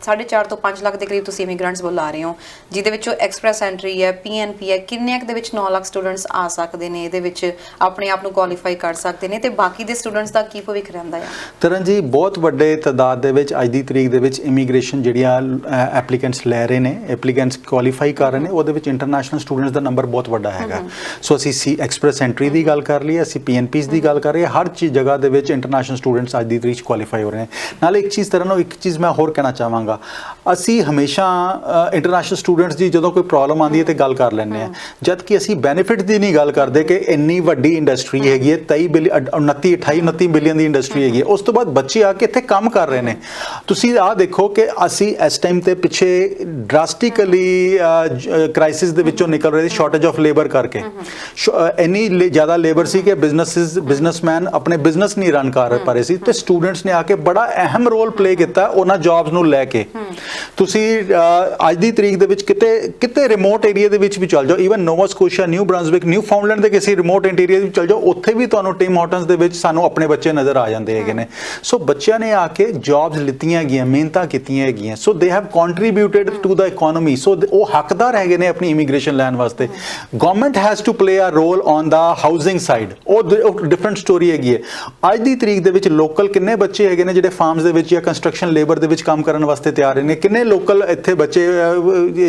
Speaker 1: 4.5 ਤੋਂ 5 ਲੱਖ ਦੇ ਕਰੀਬ ਤੁਸੀਂ ਇਮੀਗ੍ਰੈਂਟਸ ਬੁਲਾ ਰਹੇ ਹੋ, ਜਿਹਦੇ ਵਿੱਚੋਂ ਐਕਸਪ੍ਰੈਸ ਐਂਟਰੀ ਹੈ, ਪੀਐਨਪੀ ਹੈ, ਕਿੰਨੇ ਕੁ ਦੇ ਵਿੱਚ 9 ਲੱਖ ਸਟੂਡੈਂਟਸ ਆ ਸਕਦੇ ਨੇ, ਇਹਦੇ ਵਿੱਚ ਆਪਣੇ ਆਪ ਨੂੰ ਕੁਆਲੀਫਾਈ ਕਰ ਸਕਦੇ ਨੇ, ਤੇ ਬਾਕੀ ਦੇ ਸਟੂਡੈਂਟਸ ਦਾ ਕੀ ਭਵਿੱਖ ਰਹਿੰਦਾ ਹੈ?
Speaker 2: ਤਰਨ ਜੀ, ਬਹੁਤ ਵੱਡੇ ਤਾਦਾਦ ਦੇ ਵਿੱਚ ਅੱਜ ਦੀ ਤਰੀਕ ਦੇ ਵਿੱਚ ਇਮੀਗ੍ਰੇਸ਼ਨ ਜਿਹੜੀਆਂ ਐਪਲੀਕੈਂਟਸ ਲੈ ਰਹੇ ਨੇ, ਐਪਲੀਕੈਂਟਸ ਕੁਆਲੀਫਾਈ ਕਰ ਰਹੇ ਨੇ, ਉਹਦੇ ਵਿੱਚ ਇੰਟਰਨੈਸ਼ਨਲ ਸਟੂਡੈਂਟਸ ਦਾ ਨੰਬਰ ਬਹੁਤ ਵੱਡਾ ਹੈਗਾ। ਸੋ ਅਸੀਂ ਐਕਸਪ੍ਰੈਸ ਐਂਟਰੀ ਦੀ ਗੱਲ ਕਰ ਲਈ, ਅਸੀਂ ਪੀਐਨਪੀਸ ਦੀ ਗੱਲ ਕਰ ਰਹੇ, ਹਰ ਚੀਜ਼ ਜਗ੍ਹਾ ਦੇ ਵਿੱਚ ਇੰਟਰਨੈਸ਼ਨਲ ਸਟੂਡੈਂਟਸ ਅੱਜ ਦੀ ਤਰੀਕ 'ਚ ਕੁਆਲੀਫਾਈ ਹੋ ਰਹੇ ਨੇ। ਨਾਲ ਇੱਕ ਚੀਜ਼ ਤਰਨ, ਇੱਕ ਚੀਜ਼ ਮੈਂ ਹੋਰ ਕਹਿਣਾ ਚਾਹਾਂਗਾ, ਅਸੀਂ ਹਮੇਸ਼ਾ ਇੰਟਰਨੈਸ਼ਨਲ ਸਟੂਡੈਂਟਸ ਦੀ ਜਦੋਂ ਕੋਈ ਪ੍ਰੋਬਲਮ ਆਉਂਦੀ ਹੈ ਤੇ ਗੱਲ ਕਰ ਲੈਂਦੇ ਆ, ਜਦ ਕਿ ਅਸੀਂ ਬੈਨੀਫਿਟ ਦੀ ਨਹੀਂ ਗੱਲ ਕਰਦੇ ਕਿ ਇੰਨੀ ਵੱਡੀ ਇੰਡਸਟਰੀ ਹੈਗੀ ਹੈ, 29 ਬਿਲੀਅਨ ਦੀ ਇੰਡਸਟਰੀ ਹੈਗੀ ਹੈ, ਉਸ ਤੋਂ ਬਾਅਦ ਬੱਚੇ ਆ ਕੇ ਇੱਥੇ ਕੰਮ ਕਰ ਰਹੇ ਨੇ। ਤੁਸੀਂ ਆਹ ਦੇਖੋ ਕਿ ਅਸੀਂ ਇਸ ਟਾਈਮ ਤੇ ਪਿੱਛੇ ਡਰਾਸਟਿਕਲੀ ਕ੍ਰਾਈਸਿਸ ਦੇ ਵਿੱਚੋਂ ਨਿਕਲ ਰਹੇ ਸੀ, ਸ਼ਾਰਟੇਜ ਆਫ ਲੇਬਰ ਕਰਕੇ। ਇੰਨੀ ਜ਼ਿਆਦਾ ਲੇਬਰ ਸੀ ਕਿ ਬਿਜ਼ਨਸਮੈਨ ਆਪਣੇ ਬਿਜ਼ਨਸ ਨਹੀਂ ਰਨ ਕਰ ਪਾ ਰਹੇ ਸੀ, ਤੇ ਸਟੂਡੈਂਟਸ ਨੇ ਆ ਕੇ ਬੜਾ ਅਹਿਮ ਰੋਲ ਪਲੇ ਕੀਤਾ ਉਹਨਾਂ ਜੌਬਸ ਨੂੰ ਲੈ ਕੇ। ਤੁਸੀਂ ਅੱਜ ਦੀ ਤਰੀਕ ਦੇ ਵਿੱਚ ਕਿਤੇ ਰਿਮੋਟ ਏਰੀਆ ਦੇ ਵਿੱਚ ਵੀ ਚੱਲ ਜਾਓ, even Nova Scotia, New Brunswick, Newfoundland ਦੇ ਕਿਸੇ ਰਿਮੋਟ ਏਰੀਆ ਵਿੱਚ ਚੱਲ ਜਾਓ, ਉੱਥੇ ਵੀ ਤੁਹਾਨੂੰ ਟਿਮ ਹਾਰਟਨਸ ਦੇ ਵਿੱਚ ਸਾਨੂੰ ਆਪਣੇ ਬੱਚੇ ਨਜ਼ਰ ਆ ਜਾਂਦੇ ਹੈਗੇ ਨੇ। ਸੋ ਬੱਚਿਆਂ ਨੇ ਆ ਕੇ ਜੌਬਸ ਲਿੱਤੀਆਂ ਹੈਗੀਆਂ, ਮਿਹਨਤਾਂ ਕੀਤੀਆਂ ਹੈਗੀਆਂ, so they have contributed to the economy. So ਉਹ ਹੱਕਦਾਰ ਹੈਗੇ ਨੇ ਆਪਣੀ ਇਮੀਗ੍ਰੇਸ਼ਨ ਲੈਣ ਵਾਸਤੇ। Government has to play a role on the housing side, ਉਹ ਡਿਫਰੈਂਟ ਸਟੋਰੀ ਹੈਗੀ ਹੈ। ਅੱਜ ਦੀ ਤਰੀਕ ਦੇ ਵਿੱਚ ਲੋਕਲ ਕਿੰਨੇ ਬੱਚੇ ਹੈਗੇ ਨੇ ਜਿਹੜੇ ਫਾਰਮਸ ਦੇ ਵਿੱਚ ਜਾਂ ਕੰਸਟਰਕਸ਼ਨ ਲੇਬਰ ਦੇ ਵਿੱਚ ਕੰਮ ਕਰਨ ਵਾਸਤੇ ਤਿਆਰ ਨੇ? ਕਿੰਨੇ ਲੋਕਲ ਇੱਥੇ ਬੱਚੇ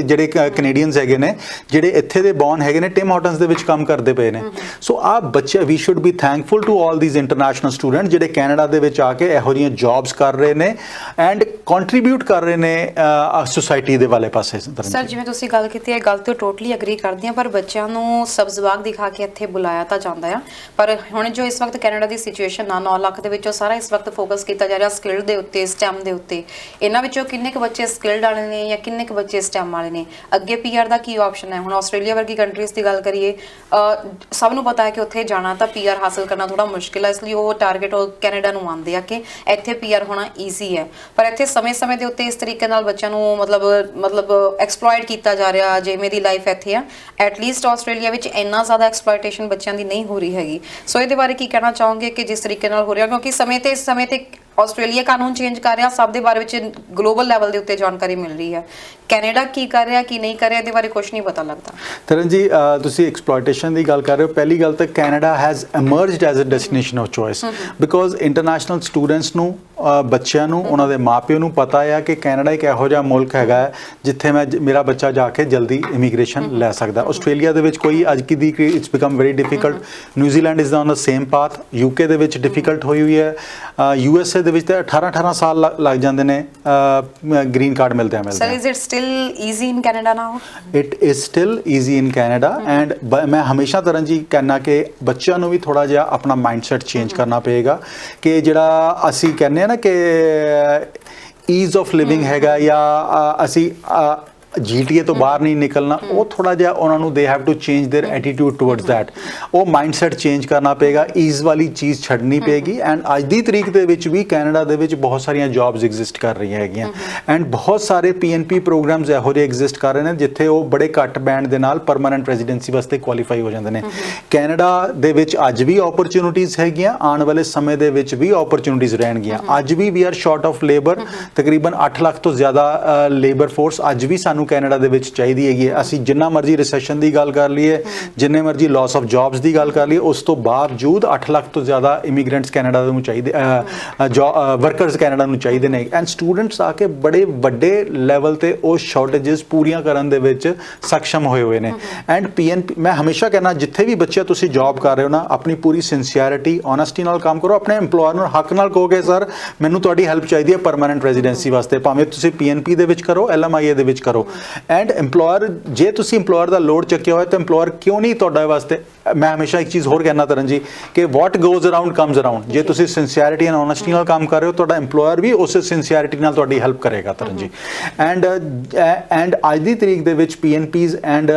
Speaker 2: ਜਿਹੜੇ ਕੈਨੇਡੀਅਨਸ ਹੈਗੇ ਨੇ ਜਿਹੜੇ ਇੱਥੇ ਦੇ ਬੌਰਨ ਹੈਗੇ ਨੇ, ਟਿਮ ਹਾਰਟਨਸ ਦੇ ਵਿੱਚ ਕੰਮ ਕਰਦੇ ਪਏ ਨੇ। ਸੋ ਆ ਬੱਚੇ, we should be thankful to all these international student ਜਿਹੜੇ ਕੈਨੇਡਾ ਦੇ ਵਿੱਚ ਆ ਕੇ ਇਹੋ ਜਿਹੀਆਂ ਜੌਬਸ ਕਰ ਰਹੇ ਨੇ ਐਂਡ ਕੰਟਰੀਬਿਊਟ ਕਰ ਰਹੇ ਨੇ ਸੋਸਾਇਟੀ ਦੇ ਵਾਲੇ ਪਾਸੇ।
Speaker 1: ਸਰ, ਜਿਵੇਂ ਤੁਸੀਂ ਗੱਲ ਕੀਤੀ ਹੈ, ਗੱਲ ਤੋਂ ਟੋਟਲੀ ਐਗਰੀ ਕਰਦੀ ਹਾਂ, ਪਰ ਬੱਚਿਆਂ ਨੂੰ ਸਬਜ਼ਬਾਗ ਦਿਖਾ ਕੇ ਇੱਥੇ ਬੁਲਾਇਆ ਤਾਂ ਜਾਂਦਾ ਆ, ਪਰ ਹੁਣ ਜੋ ਇਸ ਵਕਤ ਕੈਨੇਡਾ ਦੀ ਸਿਚੁਏਸ਼ਨ ਆ, 9 ਲੱਖ ਦੇ ਵਿੱਚੋਂ ਸਾਰਾ ਇਸ ਵਕਤ ਫੋਕਸ ਕੀਤਾ ਜਾ ਰਿਹਾ ਸਕਿੱਲ ਦੇ ਉੱਤੇ, ਸਟੈਮ ਦੇ ਉੱਤੇ। ਇਹਨਾਂ ਵਿੱਚੋਂ ਕਿੰਨੇ ਕੁ ਬੱਚੇ ਸਕਿੱਲਡ ਵਾਲੇ ਨੇ ਜਾਂ ਕਿੰਨੇ ਕੁ ਬੱਚੇ ਸਟੈਮ ਵਾਲੇ ਨੇ? ਅੱਗੇ ਪੀਆਰ ਦਾ ਕੀ ਆਪਸ਼ਨ ਹੈ? ਹੁਣ ਆਸਟ੍ਰੇਲੀਆ ਵਰਗੀ ਕੰਟਰੀਜ਼ ਦੀ ਗੱਲ ਕਰੀਏ, ਸਭ ਨੂੰ ਪਤਾ ਹੈ ਕਿ ਉੱਥੇ ਜਾਣਾ ਤਾਂ ਪੀਆਰ ਹਾਸਲ ਕਰਨਾ ਥੋੜਾ ਮੁਸ਼ਕਿਲ ਹੈ, ਇਸ ਲਈ ਉਹ ਟਾਰਗੇਟ ਉਹ ਕੈਨੇਡਾ ਨੂੰ ਆਉਂਦੇ ਆ ਕਿ ਇੱਥੇ ਪੀਆਰ ਹੋਣਾ ਈਜ਼ੀ ਹੈ। ਪਰ ਇੱਥੇ ਸਮੇਂ-ਸਮੇਂ ਦੇ ਉੱਤੇ ਇਸ ਤਰੀਕੇ ਨਾਲ ਬੱਚਿਆਂ ਨੂੰ ਮਤਲਬ ਐਕਸਪਲੋਇਟ ਕੀਤਾ ਜਾ ਰਿਹਾ, ਜਿਵੇਂ ਦੀ ਲਾਈਫ ਇੱਥੇ ਆ। ਐਟਲੀਸਟ ਆਸਟ੍ਰੇਲੀਆ ਵਿੱਚ ਇੰਨਾ ਜ਼ਿਆਦਾ ਐਕਸਪਲੋਇਟੇਸ਼ਨ ਬੱਚਿਆਂ ਦੀ ਨਹੀਂ ਹੋ ਰਹੀ ਹੈਗੀ। ਸੋ ਇਹਦੇ ਬਾਰੇ ਕੀ ਕਹਿਣਾ ਚਾਹੋਗੇ ਕਿ ਜਿਸ ਤਰੀਕੇ ਨਾਲ ਹੋ ਰਿਹਾ, ਕਿਉਂਕਿ ਸਮੇਂ ਤੇ ਆਸਟ੍ਰੇਲੀਆ ਕਾਨੂੰਨ ਚੇਂਜ ਕਰ ਰਿਹਾ, ਸਭ ਦੇ ਬਾਰੇ ਵਿੱਚ ਗਲੋਬਲ ਲੈਵਲ ਦੇ ਉੱਤੇ ਜਾਣਕਾਰੀ ਮਿਲ ਰਹੀ ਹੈ। ਕੈਨੇਡਾ ਕੀ ਕਰ ਰਿਹਾ, ਕੀ ਨਹੀਂ ਕਰ ਰਿਹਾ, ਇਹਦੇ ਬਾਰੇ ਕੁਝ ਨਹੀਂ ਪਤਾ ਲੱਗਦਾ।
Speaker 2: ਤਰਨ ਜੀ, ਤੁਸੀਂ ਐਕਸਪਲੋਇਟੇਸ਼ਨ ਦੀ ਗੱਲ ਕਰ ਰਹੇ ਹੋ। ਪਹਿਲੀ ਗੱਲ ਤਾਂ Canada has emerged as a destination of choice, because international students ਨੂੰ, ਬੱਚਿਆਂ ਨੂੰ, ਉਹਨਾਂ ਦੇ ਮਾਪਿਆਂ ਨੂੰ ਪਤਾ ਆ ਕਿ ਕੈਨੇਡਾ ਇੱਕ ਇਹੋ ਜਿਹਾ ਮੁਲਕ ਹੈਗਾ ਜਿੱਥੇ ਮੇਰਾ ਬੱਚਾ ਜਾ ਕੇ ਜਲਦੀ ਇਮੀਗ੍ਰੇਸ਼ਨ ਲੈ ਸਕਦਾ। ਆਸਟ੍ਰੇਲੀਆ ਦੇ ਵਿੱਚ ਕੋਈ ਅੱਜ ਦੀ it's become very difficult. New Zealand is on the same path. UK ਦੇ ਵਿੱਚ ਡਿਫਿਕਲਟ ਹੋਈ ਹੈ। ਯੂਐਸਏ ਦੇ ਵਿੱਚ ਤਾਂ 18 ਸਾਲ ਲੱਗ ਜਾਂਦੇ ਨੇ ਗ੍ਰੀਨ ਕਾਰਡ ਮਿਲਦੇ ਆ।
Speaker 1: Sir, is it still easy in Canada now?
Speaker 2: It is still easy in Canada and ਮੈਂ ਹਮੇਸ਼ਾ ਤਰਨ ਜੀ ਕਹਿਣਾ ਕਿ ਬੱਚਿਆਂ ਨੂੰ ਵੀ ਥੋੜਾ ਜਿਹਾ ਆਪਣਾ ਮਾਈਂਡਸੈਟ ਚੇਂਜ ਕਰਨਾ ਪਏਗਾ ਕਿ ਜਿਹੜਾ ਅਸੀਂ ਕਹਿੰਦੇ ਆ ਨਾ ਕਿ ਈਜ਼ ਆਫ ਲਿਵਿੰਗ ਹੈਗਾ, ਜਾਂ ਅਸੀਂ GTA ਤੋਂ ਬਾਹਰ ਨਹੀਂ ਨਿਕਲਣਾ, ਉਹ ਥੋੜਾ ਜਿਹਾ ਉਹਨਾਂ ਨੂੰ they have to change their attitude towards that. ਉਹ ਮਾਈਂਡਸੈਟ ਚੇਂਜ ਕਰਨਾ ਪਏਗਾ, ਈਜ਼ ਵਾਲੀ ਚੀਜ਼ ਛੱਡਣੀ ਪਏਗੀ। ਐਂਡ ਅੱਜ ਦੀ ਤਰੀਕ ਦੇ ਵਿੱਚ ਵੀ ਕੈਨੇਡਾ ਦੇ ਵਿੱਚ ਬਹੁਤ ਸਾਰੀਆਂ ਜੌਬਸ ਐਗਜ਼ਿਸਟ ਕਰ ਰਹੀਆਂ ਹੈਗੀਆਂ ਐਂਡ ਬਹੁਤ ਸਾਰੇ PNP ਪ੍ਰੋਗਰਾਮਸ ਇਹੋ ਜਿਹੇ ਐਗਜ਼ਿਸਟ ਕਰ ਰਹੇ ਨੇ ਜਿੱਥੇ ਉਹ ਬੜੇ ਘੱਟ ਬੈਂਡ ਦੇ ਨਾਲ ਪਰਮਾਨੈਂਟ ਰੈਜ਼ੀਡੈਂਸੀ ਵਾਸਤੇ ਕੁਆਲੀਫਾਈ ਹੋ ਜਾਂਦੇ ਨੇ। ਕੈਨੇਡਾ ਦੇ ਵਿੱਚ ਅੱਜ ਵੀ ਓਪਰਚੁਨਿਟੀਜ਼ ਹੈਗੀਆਂ, ਆਉਣ ਵਾਲੇ ਸਮੇਂ ਦੇ ਵਿੱਚ ਵੀ ਓਪਰਚੁਨਿਟੀਜ਼ ਰਹਿਣਗੀਆਂ। ਅੱਜ ਵੀ we are short of labour, ਤਕਰੀਬਨ 8 ਲੱਖ ਤੋਂ ਜ਼ਿਆਦਾ ਲੇਬਰ ਫੋਰਸ ਅੱਜ ਵੀ ਸਾਨੂੰ ਕੈਨੇਡਾ ਦੇ ਵਿੱਚ ਚਾਹੀਦੀ ਹੈਗੀ ਹੈ। ਅਸੀਂ ਜਿੰਨਾ ਮਰਜ਼ੀ ਰਿਸੈਸ਼ਨ ਦੀ ਗੱਲ ਕਰ ਲਈਏ, ਜਿੰਨੇ ਮਰਜ਼ੀ ਲਾਸ ਆਫ ਜੌਬਸ ਦੀ ਗੱਲ ਕਰ ਲਈਏ, ਉਸ ਤੋਂ ਬਾਵਜੂਦ 8 ਲੱਖ ਤੋਂ ਜ਼ਿਆਦਾ ਇਮੀਗ੍ਰੈਂਟਸ ਕੈਨੇਡਾ ਨੂੰ ਚਾਹੀਦੇ, ਵਰਕਰਸ ਕੈਨੇਡਾ ਨੂੰ ਚਾਹੀਦੇ ਨੇ। ਐਂਡ ਸਟੂਡੈਂਟਸ ਆ ਕੇ ਬੜੇ ਵੱਡੇ ਲੈਵਲ ਤੇ ਉਹ ਸ਼ਾਰਟੇजेस ਪੂਰੀਆਂ ਕਰਨ ਦੇ ਵਿੱਚ ਸક્ષਮ ਹੋਏ ਨੇ। ਐਂਡ PNP ਮੈਂ ਹਮੇਸ਼ਾ ਕਹਿੰਦਾ, ਜਿੱਥੇ ਵੀ ਬੱਚੇ ਤੁਸੀਂ ਜੌਬ ਕਰ ਰਹੇ ਹੋ ਨਾ, ਆਪਣੀ ਪੂਰੀ ਸਿੰਸੀਅਰਿਟੀ ਓਨੈਸਟੀ ਨਾਲ ਕੰਮ ਕਰੋ। ਆਪਣੇ EMPLOYER ਨੂੰ ਹੱਕ ਨਾਲ ਕਹੋਗੇ ਸਰ ਮੈਨੂੰ ਤੁਹਾਡੀ ਹੈਲਪ ਚਾਹੀਦੀ ਹੈ ਪਰਮਾਨੈਂਟ ਰੈਜ਼ੀਡੈਂਸੀ ਵਾਸਤੇ, ਭਾਵੇਂ ਤੁਸੀਂ PNP ਦੇ ਵਿੱਚ ਕਰੋ, LMIA ਦੇ ਵਿੱਚ ਕਰੋ। ਐਂਡ EMPLOYER, ਜੇ ਤੁਸੀਂ EMPLOYER ਦਾ ਲੋਡ ਚੱਕਿਆ ਹੋਇਆ ਤਾਂ EMPLOYER ਕਿਉਂ ਨਹੀਂ ਤੁਹਾਡੇ ਵਾਸਤੇ। ਮੈਂ ਹਮੇਸ਼ਾ ਇੱਕ ਚੀਜ਼ ਹੋਰ ਕਹਿਣਾ ਤਰਨ ਜੀ ਕਿ ਵਾਟ ਗੋਜ਼ ਅਰਾਊਂਡ ਕਮਜ਼ ਅਰਾਊਂਡ। ਜੇ ਤੁਸੀਂ ਸਿੰਸੀਅਰਿਟੀ ਐਂਡ ਓਨੈਸਟੀ ਨਾਲ ਕੰਮ ਕਰ ਰਹੇ ਹੋ, ਤੁਹਾਡਾ EMPLOYER ਵੀ ਉਸੇ ਸਿੰਸੀਅਰਿਟੀ ਨਾਲ ਤੁਹਾਡੀ ਹੈਲਪ ਕਰੇਗਾ ਤਰਨ ਜੀ। ਐਂਡ ਅੱਜ ਦੀ ਤਰੀਕ ਦੇ ਵਿੱਚ PNPs ਐਂਡ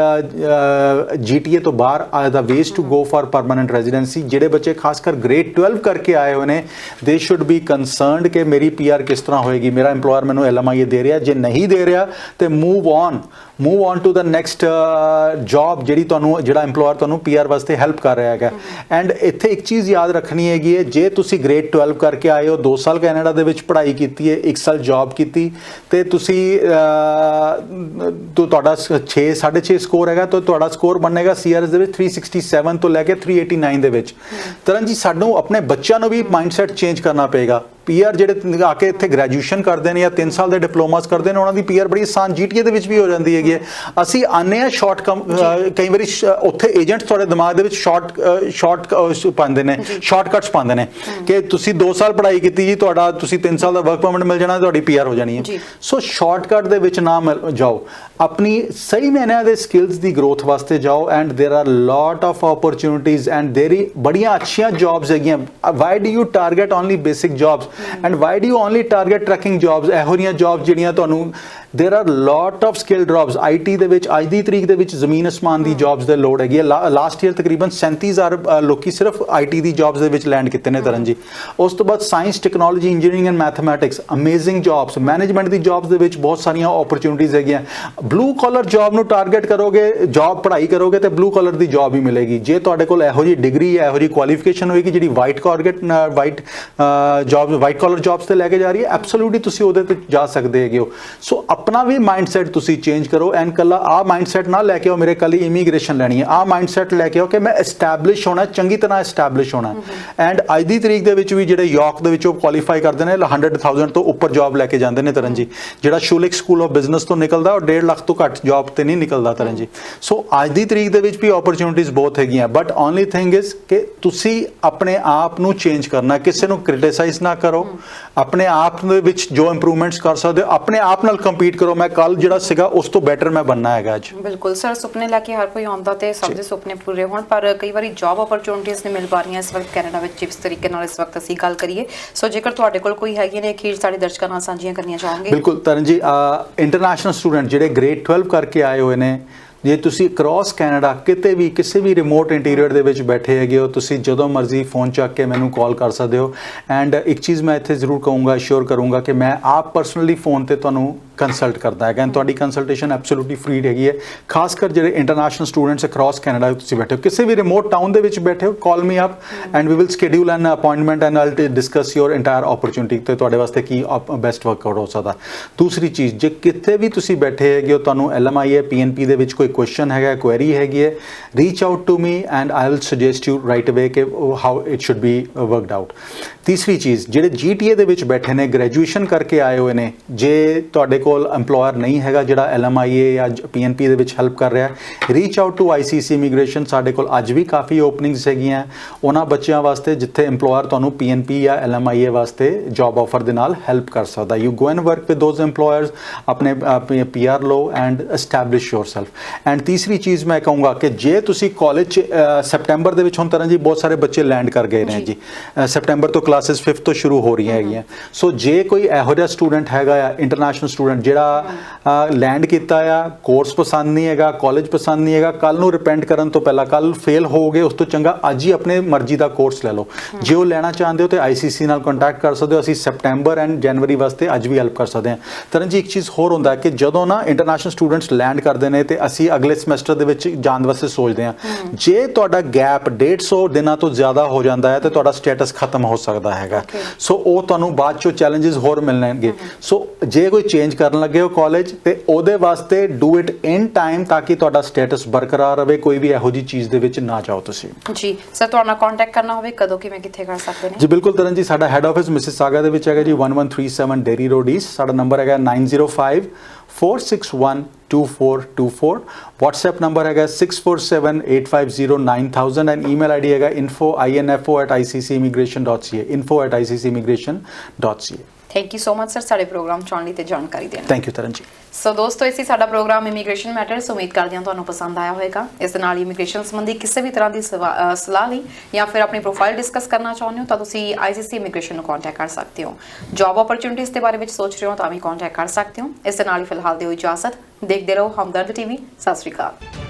Speaker 2: GTA ਤੋਂ ਬਾਹਰ the ways to go for permanent residency. ਜਿਹੜੇ ਬੱਚੇ ਖਾਸ ਕਰ ਗ੍ਰੇਡ 12 ਕਰਕੇ ਆਏ ਹੋਏ ਨੇ, ਦੇ ਸ਼ੁੱਡ ਬੀ ਕੰਸਰਨਡ ਕਿ ਮੇਰੀ PR ਕਿਸ ਤਰ੍ਹਾਂ ਹੋਏਗੀ, ਮੇਰਾ EMPLOYER ਮੈਨੂੰ LMIA ਦੇ ਰਿਹਾ, ਜੇ ਨਹੀਂ ਦੇ ਰਿਹਾ ਤੇ move on to the next job ਜਿਹੜਾ EMPLOYER ਤੁਹਾਨੂੰ PR ਵਾਸਤੇ ਹੈਲਪ ਕਰ ਰਿਹਾ ਹੈਗਾ। ਐਂਡ ਇੱਥੇ ਇੱਕ ਚੀਜ਼ ਯਾਦ ਰੱਖਣੀ ਹੈਗੀ ਹੈ, ਜੇ ਤੁਸੀਂ ਗ੍ਰੇਡ 12 ਕਰਕੇ ਆਏ ਹੋ, 2 ਸਾਲ ਕੈਨੇਡਾ ਦੇ ਵਿੱਚ ਪੜ੍ਹਾਈ ਕੀਤੀ ਹੈ, 1 ਸਾਲ ਜੌਬ ਕੀਤੀ ਤੇ ਤੁਸੀਂ ਤੁਹਾਡਾ 6.5 ਸਕੋਰ ਹੈਗਾ ਤਾਂ ਤੁਹਾਡਾ ਸਕੋਰ ਬਣੇਗਾ CRS ਦੇ ਵਿੱਚ 367 ਤੋਂ ਲੈ ਕੇ 389 ਦੇ ਵਿੱਚ। ਤਰਨ ਜੀ, ਸਾਨੂੰ ਆਪਣੇ ਬੱਚਿਆਂ ਨੂੰ ਵੀ ਮਾਈਂਡਸੈਟ ਚੇਂਜ ਕਰਨਾ ਪਏਗਾ। PR ਜਿਹੜੇ ਆ ਕੇ ਇੱਥੇ ਗ੍ਰੈਜੂਏਸ਼ਨ ਕਰਦੇ ਨੇ ਜਾਂ 3 ਸਾਲ ਦੇ ਡਿਪਲੋਮਾਸ ਕਰਦੇ ਨੇ, ਉਹਨਾਂ ਦੀ PR ਬੜੀ ਆਸਾਨ GTA ਦੇ ਵਿੱਚ ਵੀ ਹੋ ਜਾਂਦੀ ਹੈਗੀ ਹੈ। ਅਸੀਂ ਆਨੇ ਆ ਕਈ ਵਾਰੀ ਉੱਥੇ ਏਜੰਟ ਤੁਹਾਡੇ ਦਿਮਾਗ ਦੇ ਵਿੱਚ ਸ਼ਾਰਟ ਪਾਉਂਦੇ ਨੇ, ਸ਼ਾਰਟਕਟਸ ਪਾਉਂਦੇ ਨੇ ਕਿ ਤੁਸੀਂ 2 ਸਾਲ ਪੜ੍ਹਾਈ ਕੀਤੀ ਜੀ, ਤੁਸੀਂ 3 ਸਾਲ ਦਾ ਵਰਕ ਪਰਮਿਟ ਮਿਲ ਜਾਣਾ, ਤੁਹਾਡੀ PR ਹੋ ਜਾਣੀ ਹੈ। ਸੋ ਸ਼ਾਰਟਕਟ ਦੇ ਵਿੱਚ ਨਾ ਜਾਓ, ਆਪਣੀ ਸਹੀ ਮਾਇਨਿਆਂ ਦੇ ਸਕਿੱਲਸ ਦੀ ਗਰੋਥ ਵਾਸਤੇ ਜਾਓ। And there are lot of opportunities and there ਬੜੀਆਂ ਅੱਛੀਆਂ ਜੌਬਸ ਹੈਗੀਆਂ। Why do you target only basic jobs and why do you only target trucking jobs? ਇਹੋ ਜਿਹੀਆਂ ਜੌਬਸ ਜਿਹੜੀਆਂ ਤੁਹਾਨੂੰ there are lot of skill drops. IT ਦੇ ਵਿੱਚ ਅੱਜ ਦੀ ਤਰੀਕ ਦੇ ਵਿੱਚ ਜ਼ਮੀਨ ਅਸਮਾਨ ਦੀ ਜੌਬਸ ਦੇ ਲੋੜ ਹੈਗੀ ਹੈ। ਲਾਸਟ ਈਅਰ ਤਕਰੀਬਨ 37,000 ਲੋਕੀ ਸਿਰਫ IT ਦੀ ਜੌਬਸ ਦੇ ਵਿੱਚ ਲੈਂਡ ਕੀਤੇ ਨੇ ਤਰਨ ਜੀ। ਉਸ ਤੋਂ ਬਾਅਦ science, technology, engineering and mathematics, amazing jobs. Management the jobs ਦੇ ਵਿੱਚ ਬਹੁਤ ਸਾਰੀਆਂ ਓਪਰਚੁਨਿਟੀਜ਼ ਹੈਗੀਆਂ। ਬਲੂ ਕਾਲਰ ਜੌਬ ਨੂੰ ਟਾਰਗੇਟ ਕਰੋਗੇ, ਜੌਬ ਪੜ੍ਹਾਈ ਕਰੋਗੇ ਤੇ ਬਲੂ ਕਾਲਰ ਦੀ ਜੌਬ ਹੀ ਮਿਲੇਗੀ। ਜੇ ਤੁਹਾਡੇ ਕੋਲ ਇਹੋ ਜਿਹੀ ਡਿਗਰੀ ਹੈ, ਇਹੋ ਜਿਹੀ ਕੁਆਲੀਫਿਕੇਸ਼ਨ ਹੋਏਗੀ ਜਿਹੜੀ ਵਾਈਟ ਕਾਲਰ ਜੌਬਸ ਤੇ ਲੈ ਕੇ ਜਾ ਰਹੀ ਹੈ, ਐਬਸੋਲੂਟਲੀ ਤੁਸੀਂ ਉਹਦੇ ਤੇ ਜਾ ਸਕਦੇ ਹੈਗੇ ਹੋ। ਸੋ ਆਪਣਾ ਵੀ ਮਾਈਂਡਸੈਟ ਤੁਸੀਂ ਚੇਂਜ ਕਰੋ। ਐਂਡ ਕੱਲਾ ਆਹ ਮਾਈਂਡਸੈਟ ਨਾ ਲੈ ਕੇ ਆਓ ਮੇਰੇ ਕੱਲ ਹੀ ਇਮੀਗ੍ਰੇਸ਼ਨ ਲੈਣੀ ਹੈ। ਆਹ ਮਾਈਂਡਸੈਟ ਲੈ ਕੇ ਆਓ ਕਿ ਮੈਂ ਐਸਟੈਬਲਿਸ਼ ਹੋਣਾ, ਚੰਗੀ ਤਰ੍ਹਾਂ ਐਸਟੈਬਲਿਸ਼ ਹੋਣਾ। ਐਂਡ ਅੱਜ ਦੀ ਤਰੀਕ ਦੇ ਵਿੱਚ ਵੀ ਜਿਹੜੇ ਯਾਰਕ ਦੇ ਵਿੱਚੋਂ ਕੁਆਲੀਫਾਈ ਕਰਦੇ ਨੇ 100,000 ਤੋਂ ਉੱਪਰ ਜੌਬ ਲੈ ਕੇ ਜਾਂਦੇ ਨੇ ਤਰਨ ਜੀ। ਜਿਹੜਾ ਸ਼ੂਲਿਕ ਸਕੂਲ ਆਫ ਬਿਜ਼ਨਸ ਤੋਂ ਨਿਕਲਦਾ ਉਹ 1.5 ਲੱਖ ਤੋਂ ਘੱਟ ਜੌਬ ਤੇ ਨਹੀਂ ਨਿਕਲਦਾ ਤਰਨ ਜੀ। ਸੋ ਅੱਜ ਦੀ ਤਰੀਕ ਦੇ ਵਿੱਚ ਵੀ ਓਪਰਚੁਨਿਟੀਜ਼ ਬਹੁਤ ਹੈਗੀਆਂ, ਬਟ ਓਨਲੀ ਥਿੰਗ ਇਜ਼ ਕਿ ਤੁਸੀਂ ਆਪਣੇ ਆਪ ਨੂੰ ਚੇਂਜ ਕਰਨਾ, ਕਿਸੇ ਨੂੰ ਕ੍ਰਿਟਿਸਾਈਜ਼ ਨਾ ਕਰੋ। ਆਪਣੇ ਆਪ ਦੇ ਵਿੱਚ ਜੋ ਇੰਪਰੂਵਮੈਂਟਸ ਕਰ ਸਕਦੇ ਹੋ, ਆਪਣੇ ਆਪ ਨਾਲ ਕੰਪੀਟ ਕਰੋ। ਮੈਂ ਕੱਲ ਜਿਹੜਾ ਸੀਗਾ ਉਸ ਤੋਂ ਬੈਟਰ ਮੈਂ ਬਣਨਾ ਹੈਗਾ ਅੱਜ।
Speaker 1: ਬਿਲਕੁਲ ਸਰ, ਸੁਪਨੇ ਲੈ ਕੇ ਹਰ ਕੋਈ ਆਉਂਦਾ ਤੇ ਸਭ ਦੇ ਸੁਪਨੇ ਪੂਰੇ ਹੋਣ, ਪਰ ਕਈ ਵਾਰੀ ਜੌਬ ਓਪਰਚੁਨਿਟੀਜ਼ ਨਹੀਂ ਮਿਲ ਪਾ ਰਹੀਆਂ ਇਸ ਵਕਤ ਕੈਨੇਡਾ ਵਿੱਚ। ਜਿਸ ਤਰੀਕੇ ਨਾਲ ਇਸ ਵਕਤ ਅਸੀਂ ਗੱਲ ਕਰੀਏ, ਸੋ ਜੇਕਰ ਤੁਹਾਡੇ ਕੋਲ ਕੋਈ ਹੈਗੀ ਨੇ ਅਖੀਰ ਸਾਡੇ ਦਰਸ਼ਕਾਂ ਨਾਲ ਸਾਂਝੀਆਂ ਕਰਨੀਆਂ ਚਾਹੋਗੇ?
Speaker 2: ਬਿਲਕੁਲ ਤਰਨ ਜੀ, ਇੰਟਰਨੈਸ਼ਨਲ ਸਟੂਡੈਂਟ ਜਿਹੜੇ ਗ੍ਰੇਡ 12 ਕਰਕੇ ਆਏ ਹੋਏ ਨੇ, ਜੇ ਤੁਸੀਂ ਅਕ੍ਰੋਸ ਕੈਨੇਡਾ ਕਿਤੇ ਵੀ ਕਿਸੇ ਵੀ ਰਿਮੋਟ ਇੰਟੀਰੀਅਰ ਦੇ ਵਿੱਚ ਬੈਠੇ ਹੈਗੇ ਹੋ, ਤੁਸੀਂ ਜਦੋਂ ਮਰਜ਼ੀ ਫੋਨ ਚੱਕ ਕੇ ਮੈਨੂੰ ਕਾਲ ਕਰ ਸਕਦੇ ਹੋ। ਐਂਡ ਇੱਕ ਚੀਜ਼ ਮੈਂ ਇੱਥੇ ਜ਼ਰੂਰ ਕਹੂੰਗਾ, ਅਸ਼ੋਰ ਕਰੂੰਗਾ ਕਿ ਮੈਂ ਆਪ ਪਰਸਨਲੀ ਫੋਨ ਤੇ ਤੁਹਾਨੂੰ ਕੰਸਲਟ ਕਰਦਾ ਹੈਗਾ। ਐਂਡ ਤੁਹਾਡੀ ਕੰਸਲਟੇਸ਼ਨ ਐਬਸੋਲੂਟਲੀ ਫ੍ਰੀ ਹੈਗੀ ਹੈ। ਖਾਸ ਕਰ ਜਿਹੜੇ ਇੰਟਰਨੈਸ਼ਨਲ ਸਟੂਡੈਂਟਸ ਅਕ੍ਰੋਸ ਕੈਨੇਡਾ ਤੁਸੀਂ ਬੈਠੇ ਹੋ, ਕਿਸੇ ਵੀ ਰਿਮੋਟ ਟਾਊਨ ਦੇ ਵਿੱਚ ਬੈਠੇ ਹੋ, call me up and we will schedule an appointment and I'll discuss your entire opportunity ਤੇ ਤੁਹਾਡੇ ਵਾਸਤੇ ਕੀ ਬੈਸਟ ਵਰਕਆਊਟ ਹੋ ਸਕਦਾ। ਦੂਸਰੀ ਚੀਜ਼, ਜੇ ਕਿਤੇ ਵੀ ਤੁਸੀਂ ਬੈਠੇ ਹੈਗੇ ਹੋ, ਤੁਹਾਨੂੰ LMIA PNP ਦੇ ਵਿੱਚ ਕੋਈ ਕੁਐਸਚਨ ਹੈਗਾ, ਕੁਐਰੀ ਹੈਗੀ ਹੈ, reach out to me and I will suggest you right away ਕਿ how it should be worked out. ਤੀਸਰੀ ਚੀਜ਼, ਜਿਹੜੇ GTA ਦੇ ਵਿੱਚ ਬੈਠੇ ਨੇ, ਗ੍ਰੈਜੂਏਸ਼ਨ ਕਰਕੇ ਆਏ ਹੋਏ ਨੇ, ਜੇ ਤੁਹਾਡੇ ਕੋਲ EMPLOYER ਨਹੀਂ ਹੈਗਾ ਜਿਹੜਾ LMIA ਜਾਂ PNP ਦੇ ਵਿੱਚ ਹੈਲਪ ਕਰ ਰਿਹਾ, reach out to ICC immigration. ਸਾਡੇ ਕੋਲ ਅੱਜ ਵੀ ਕਾਫੀ ਓਪਨਿੰਗਸ ਹੈਗੀਆਂ ਉਹਨਾਂ ਬੱਚਿਆਂ ਵਾਸਤੇ ਜਿੱਥੇ EMPLOYER ਤੁਹਾਨੂੰ PNP ਜਾਂ LMIA ਵਾਸਤੇ ਜੌਬ ਆਫਰ ਦੇ ਨਾਲ ਹੈਲਪ ਕਰ ਸਕਦਾ। You go and work with those EMPLOYERS, ਆਪਣੇ PR ਲਓ ਐਂਡ ਐਸਟੈਬਲਿਸ਼ ਯੋਰਸੈਲਫ। ਐਂਡ ਤੀਸਰੀ ਚੀਜ਼ ਮੈਂ ਕਹੂੰਗਾ ਕਿ ਜੇ ਤੁਸੀਂ ਕਾਲਜ ਸੈਪਟੈਂਬਰ ਦੇ ਵਿੱਚ, ਹੁਣ ਤਰ੍ਹਾਂ ਜੀ ਬਹੁਤ ਸਾਰੇ ਬੱਚੇ ਲੈਂਡ ਕਰ ਗਏ ਨੇ ਜੀ, ਸੈਪਟੈਂਬਰ ਤੋਂ ਕਲਾਸਿਸ 5th ਤੋਂ ਸ਼ੁਰੂ ਹੋ ਰਹੀਆਂ ਹੈਗੀਆਂ। ਸੋ ਜੇ ਕੋਈ ਇਹੋ ਜਿਹਾ ਸਟੂਡੈਂਟ ਹੈਗਾ ਆ, ਇੰਟਰਨੈਸ਼ਨਲ ਸਟੂਡੈਂਟ ਜਿਹੜਾ ਲੈਂਡ ਕੀਤਾ ਆ, ਕੋਰਸ ਪਸੰਦ ਨਹੀਂ ਹੈਗਾ, ਕਾਲਜ ਪਸੰਦ ਨਹੀਂ ਹੈਗਾ, ਕੱਲ ਨੂੰ ਰਿਪੈਂਟ ਕਰਨ ਤੋਂ ਪਹਿਲਾਂ, ਕੱਲ ਫੇਲ ਹੋਗੇ ਉਸ ਤੋਂ ਚੰਗਾ ਅੱਜ ਹੀ ਆਪਣੇ ਮਰਜ਼ੀ ਦਾ ਕੋਰਸ ਲੈ ਲਓ। ਜੇ ਉਹ ਲੈਣਾ ਚਾਹੁੰਦੇ ਹੋ ਤੇ ICC ਨਾਲ ਕੰਟੈਕਟ ਕਰ ਸਕਦੇ ਹੋ। ਅਸੀਂ ਸੈਪਟੈਂਬਰ ਐਂਡ ਜਨਵਰੀ ਵਾਸਤੇ ਅੱਜ ਵੀ ਹੈਲਪ ਕਰ ਸਕਦੇ ਹਾਂ। ਤਰਨ ਜੀ, ਇੱਕ ਚੀਜ਼ ਹੋਰ ਹੁੰਦਾ ਕਿ ਜਦੋਂ ਨਾ ਇੰਟਰਨੈਸ਼ਨਲ ਸਟੂਡੈਂਟਸ ਲੈਂਡ ਕਰਦੇ ਨੇ ਤੇ ਅਸੀਂ ਅਗਲੇ ਸਮੈਸਟਰ ਦੇ ਵਿੱਚ ਜਾਣ ਵਾਸਤੇ ਸੋਚਦੇ ਹਾਂ, ਜੇ ਤੁਹਾਡਾ ਗੈਪ 150 ਦਿਨਾਂ ਤੋਂ ਜ਼ਿਆਦਾ ਹੋ ਜਾਂਦਾ ਹੈ ਤੇ ਤੁਹਾਡਾ ਸਟੇਟਸ ਖਤਮ ਹੋ ਸਕਦਾ ਹੈਗਾ। ਸੋ ਉਹ ਤੁਹਾਨੂੰ ਬਾਅਦ ਚੋਂ ਚੈਲੰਜਸ ਹੋਰ ਮਿਲਣਗੇ। ਸੋ ਜੇ ਕੋਈ ਚੇਂਜ ਕਰਨ ਲੱਗੇ ਹੋ ਕਾਲਜ ਤੇ ਉਹਦੇ ਵਾਸਤੇ ਡੂ ਇਟ ਇਨ ਟਾਈਮ ਤਾਂ ਕਿ ਤੁਹਾਡਾ ਸਟੇਟਸ ਬਰਕਰਾਰ ਰਹੇ, ਕੋਈ ਵੀ ਇਹੋ ਜਿਹੀ ਚੀਜ਼ ਦੇ ਵਿੱਚ ਨਾ ਜਾਓ ਤੁਸੀਂ।
Speaker 1: ਜੀ ਸਰ, ਤੁਹਾਡਾ ਕੰਟੈਕਟ ਕਰਨਾ ਹੋਵੇ ਕਦੋਂ, ਕਿਵੇਂ, ਕਿੱਥੇ ਕਰ ਸਕਦੇ ਨੇ?
Speaker 2: ਜੀ ਬਿਲਕੁਲ ਤਰਨ ਜੀ, ਸਾਡਾ ਹੈੱਡ ਆਫਿਸ ਮਿਸਿਸਾਗਾ ਦੇ ਵਿੱਚ ਹੈਗਾ ਜੀ, 1137 ਡੇਰੀ ਰੋਡ ਈਸਟ। ਸਾਡਾ ਨੰਬਰ ਹੈਗਾ 9054612424। WhatsApp ਨੰਬਰ ਹੈਗਾ 6478509000 ਐਂਡ ਈਮੇਲ ਆਈਡੀ ਹੈਗਾ info@icc'immigration.ca info@icc'immigration.ca।
Speaker 1: Thank you so much sir, ਸਾਡੇ ਪ੍ਰੋਗਰਾਮ ਚ ਆਉਣ ਲਈ ਤੇ ਜਾਣਕਾਰੀ ਦੇਣ ਲਈ।
Speaker 2: ਥੈਂਕ ਯੂ ਤਰਨ ਜੀ।
Speaker 1: ਸੋ ਦੋਸਤੋ, ਇਸੇ ਸਾਡਾ ਪ੍ਰੋਗਰਾਮ ਇਮੀਗ੍ਰੇਸ਼ਨ ਮੈਟਰਸ, ਉਮੀਦ ਕਰਦੇ ਹਾਂ ਤੁਹਾਨੂੰ ਪਸੰਦ ਆਇਆ ਹੋਵੇਗਾ। ਇਸ ਦੇ ਨਾਲ ਇਮੀਗ੍ਰੇਸ਼ਨ ਸੰਬੰਧੀ ਕਿਸੇ ਵੀ ਤਰ੍ਹਾਂ ਦੀ ਸਲਾਹ ਲਈ ਜਾਂ ਫਿਰ ਆਪਣੀ ਪ੍ਰੋਫਾਈਲ ਡਿਸਕਸ ਕਰਨਾ ਚਾਹੁੰਦੇ ਹੋ ਤਾਂ ਤੁਸੀਂ ICC ਇਮੀਗ੍ਰੇਸ਼ਨ ਨੂੰ ਕੰਟੈਕਟ ਕਰ ਸਕਦੇ ਹੋ। ਜੌਬ ਓਪਰਚੁਨਿਟੀਜ਼ ਦੇ ਬਾਰੇ ਵਿੱਚ ਸੋਚ ਰਹੇ ਹੋ ਤਾਂ ਵੀ ਕੰਟੈਕਟ ਕਰ ਸਕਦੇ ਹੋ। ਇਸ ਦੇ ਨਾਲ ਹੀ ਫਿਲਹਾਲ ਦਿਓ ਇਜਾਜ਼ਤ। ਦੇਖਦੇ ਰਹੋ ਹਮਦਰਦ TV। ਸਤਿ ਸ਼੍ਰੀ ਅਕਾਲ।